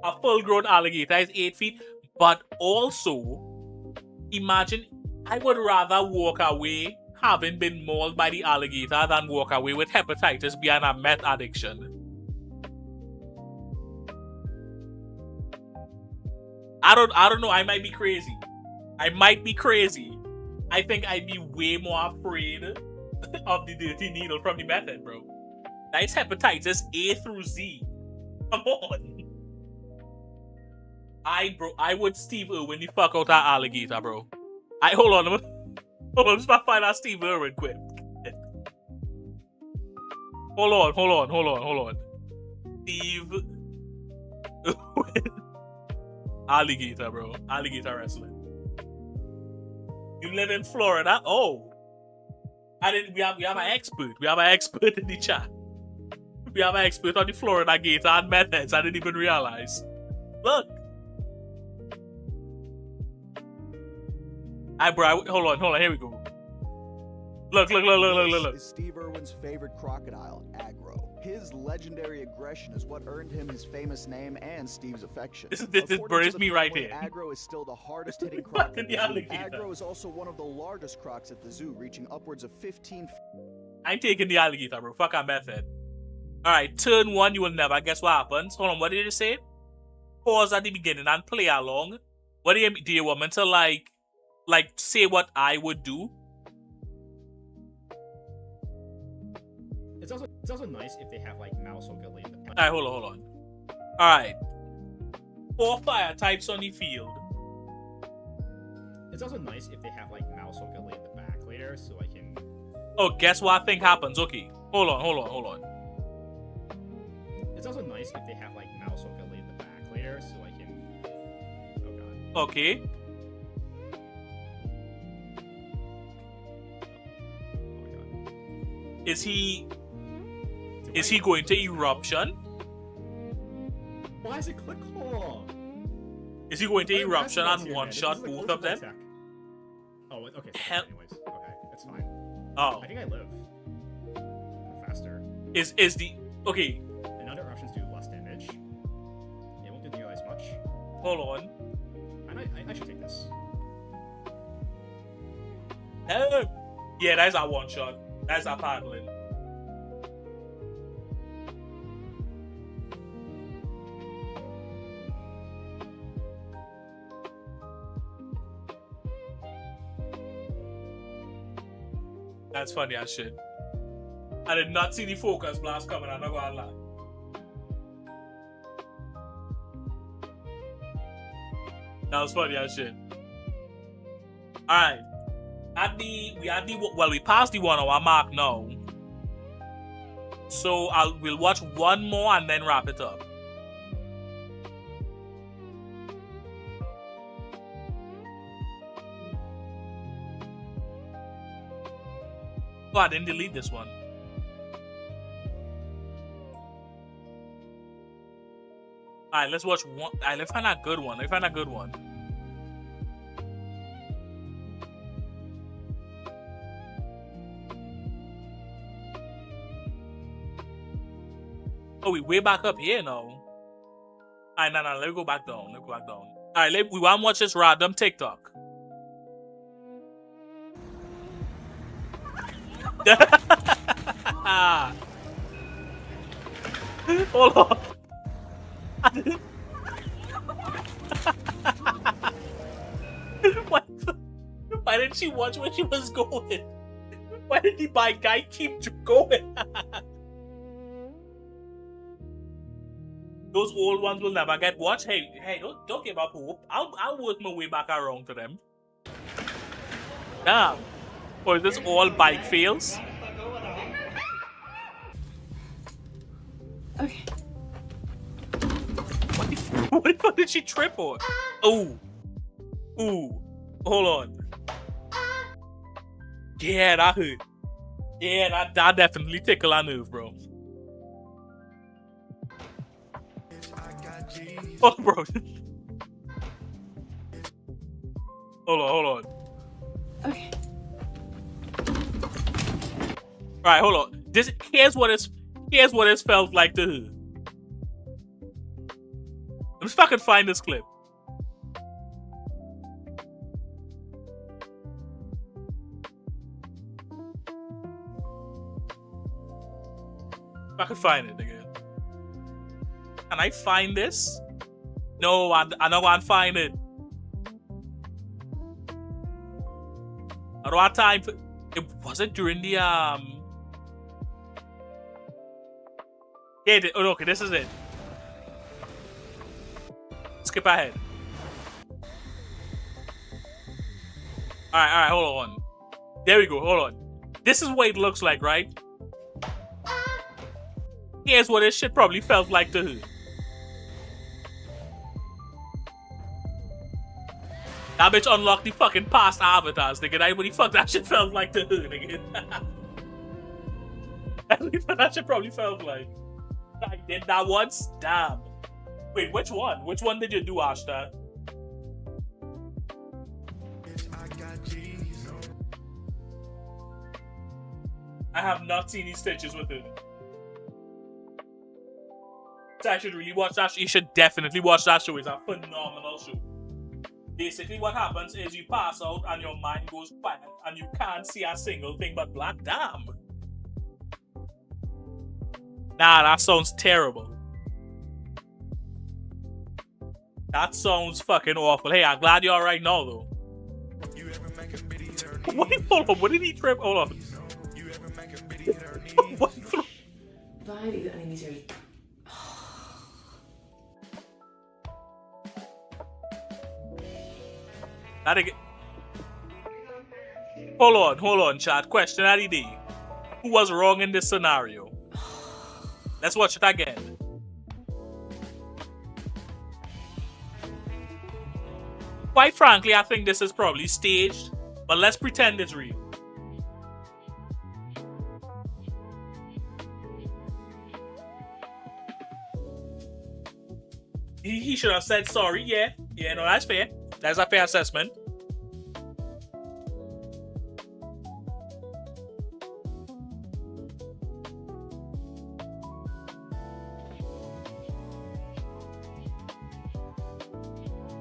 A full-grown alligator is 8 feet, but also, imagine, I would rather walk away having been mauled by the alligator than walk away with hepatitis behind a meth addiction. I don't know, I might be crazy. I think I'd be way more afraid of the dirty needle from the method, bro. That's hepatitis A through Z. Come on. I would Steve Irwin the fuck out that alligator, bro. Hold on, I'm just about to find out Steve Irwin quick. Hold on. Steve Irwin. Alligator, bro. Alligator wrestling. You live in Florida? Oh. We have an expert. We have an expert in the chat. We have an expert on the Florida gator and methods. I didn't even realize. Look. Bro, hold on, here we go. Look. This is Steve Irwin's favorite crocodile, Agro. His legendary aggression is what earned him his famous name and Steve's affection. This According burns to the me right family, here. Agro is still the hardest hitting croc at the zoo. alligator. Agro is also one of the largest crocs at the zoo, reaching upwards of 15 I ain't taking the alligator, bro. Fuck our method. Alright, turn 1, you will never guess what happens. Hold on, what did you say? Pause at the beginning and play along. What do you want me to like say what I would do? It's also nice if they have like mouse or gully in the back. Alright, hold on. Alright. 4 fire types on the field. It's also nice if they have like mouse or gully in the back later, so I can. Oh, guess what I think happens? Okay. Hold on. It's also nice if they have like mouse or gully in the back later, so I can. Oh god. Okay. Oh my god. Is he going to eruption? Why is it click claw? Is he going to Why- eruption that's and here, one man. shot This is the both closest of them? attack. Oh, okay. So Hell- anyways, okay, that's fine. Oh. I think I live faster. Is the okay, And other options do less damage. It won't do nearly as much. hold on. I should take this. Yeah, that's our one shot. That's our paddling. That's funny as shit. I did not see the focus blast coming, I'm not gonna lie. That was funny as shit. Alright. We passed the 1 hour mark now. So we'll watch one more and then wrap it up. Oh, I didn't delete this one. Alright, let's watch one. Alright, let's find a good one. Oh, we way back up here now. Alright, no, let me go back down. Alright, we want to watch this random TikTok. Hold on. Why didn't she watch where she was going? Why did the bike guy keep going? Those old ones will never get watched. Hey, don't give up hope. I'll work my way back around to them. Damn. Or is this all bike fails? Okay. What the fuck did she trip on? Ooh. Hold on. Yeah, that hurt. Yeah, that definitely tickled our nerve, bro. Oh, bro. Hold on. Okay. Right, hold on. Here's what it's felt like to her. Let's fucking find this clip. If I could find it, nigga. Can I find this? No, I don't want to find it. I don't have time for it. Wasn't during the Yeah, okay, this is it. Skip ahead. Alright, hold on. There we go, hold on. This is what it looks like, right? Here's what this shit probably felt like to her. That bitch unlocked the fucking past avatars, nigga. That's what the fuck that shit felt like to her, nigga. That's what that shit probably felt like. I did that once? Damn. Wait, which one? Which one did you do, Ashta? I have not seen these stitches with it. So I should really watch that show. You should definitely watch that show. It's a phenomenal show. Basically, what happens is you pass out and your mind goes quiet and you can't see a single thing but black. Damn. Nah, that sounds terrible. That sounds fucking awful. Hey, I'm glad you're alright now, though. Hold on, what did he trip? Hold on. What? These are... Hold on, chat. Question of the day. Who was wrong in this scenario? Let's watch it again. Quite frankly, I think this is probably staged, but let's pretend it's real. He should have said sorry. Yeah, no, that's fair. That's a fair assessment.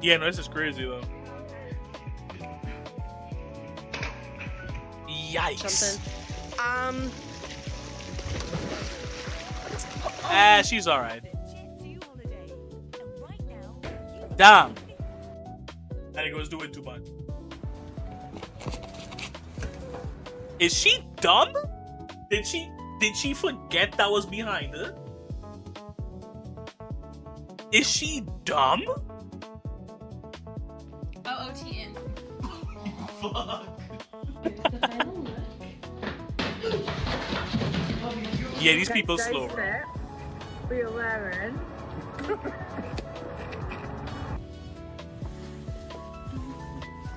Yeah, no, this is crazy though. Yikes. She's alright. Damn. I think it was doing too much. Is she dumb? Did she forget that was behind her? Is she dumb? OOTN. Fuck. Yeah, these people slow. We're wearing.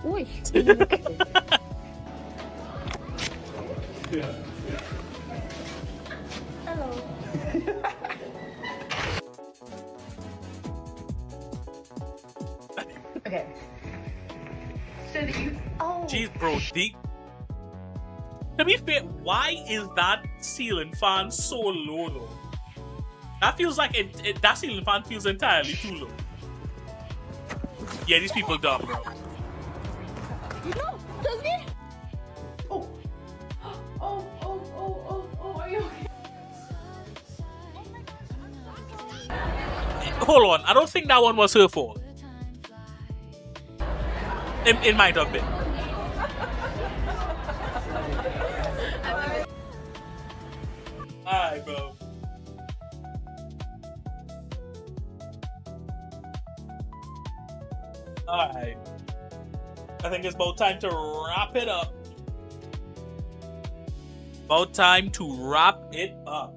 Oi. Hello. Okay. So that you... Oh. Jeez, bro. To be fair, why is that ceiling fan so low though? That feels like that ceiling fan feels entirely too low. Yeah, these people dumb, bro. No, doesn't it? Oh. Oh, are you okay? Hold on, I don't think that one was her fault. It might have been. Alright, bro. Alright. I think it's about time to wrap it up. About time to wrap it up.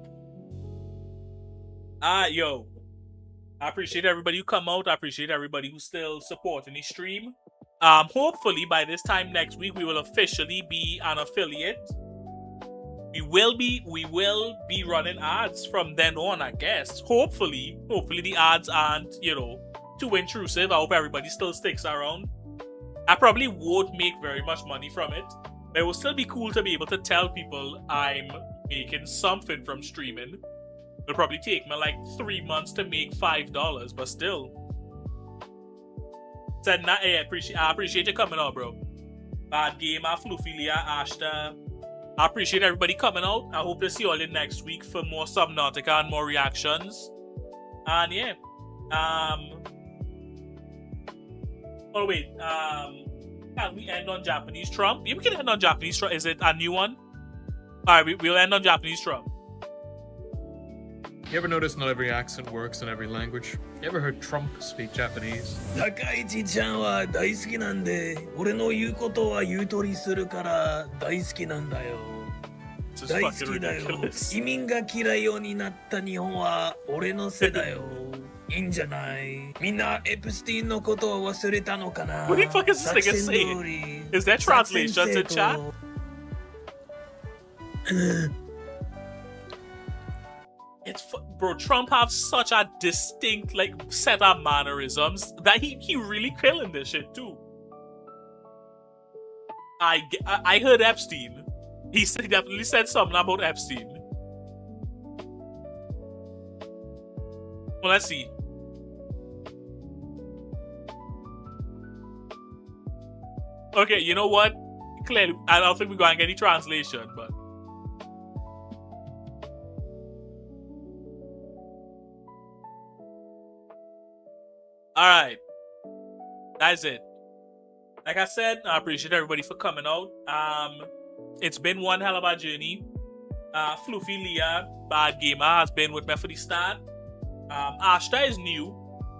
Yo. I appreciate everybody who come out. I appreciate everybody who's still supporting the stream. Hopefully by this time next week we will officially be an affiliate. We will be running ads from then on, I guess. Hopefully the ads aren't, too intrusive. I hope everybody still sticks around. I probably won't make very much money from it, but it will still be cool to be able to tell people I'm making something from streaming. It'll probably take me like 3 months to make $5, but still. Said, I appreciate you coming out, bro. Bad game, Fluffilia, Ashta. I appreciate everybody coming out. I hope to see you all in next week for more Subnautica and more reactions. And yeah. Oh wait, can we end on Japanese Trump? Yeah, we can end on Japanese Trump. Is it a new one? Alright, we'll end on Japanese Trump. You ever notice not every accent works in every language? You ever heard Trump speak Japanese? Takaichi-chan wa daisuki nande, ore no iu koto wa yuutori suru kara daisuki nandayo. Daisuki dayo. Imin ga kirai you ni natta Nihon wa ore no se dayo. In janai. Minna Epstein no koto wa wasureta no kana? What the fuck is this nigga saying? Is there translations in chat? Bro, Trump have such a distinct set of mannerisms that he really killing this shit too. I heard Epstein. He definitely said something about Epstein. Well, let's see. Okay, you know what? Clearly, I don't think we're going to get any translation, but... Alright. That's it. Like I said, I appreciate everybody for coming out. It's been one hell of a journey. Floofy Leah, Bad Gamer, has been with me for the start. Ashta is new,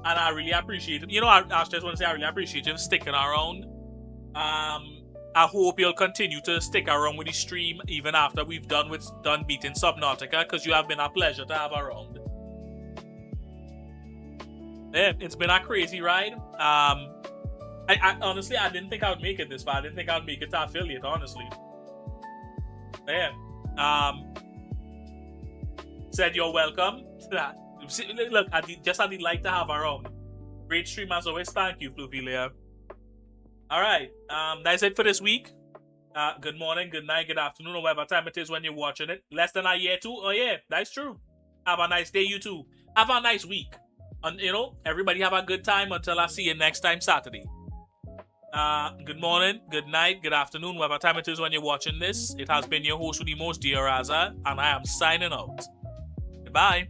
and I really appreciate it. You know, Ashta, just want to say I really appreciate you for sticking around. I hope you'll continue to stick around with the stream even after we've done beating Subnautica, because you have been a pleasure to have around. Yeah, it's been a crazy ride. I honestly, I didn't think I would make it this far. I didn't think I would make it to affiliate, honestly. Yeah. Said you're welcome. Look, I'd like to have around. Great stream as always. Thank you, Fluvilia. Alright, that's it for this week. Good morning, good night, good afternoon, or whatever time it is when you're watching it. Less than a year too? Oh yeah, that's true. Have a nice day, you too. Have a nice week. And you know, everybody have a good time until I see you next time Saturday. Good morning, good night, good afternoon, whatever time it is when you're watching this. It has been your host with the most, Dear Raza, and I am signing out. Goodbye.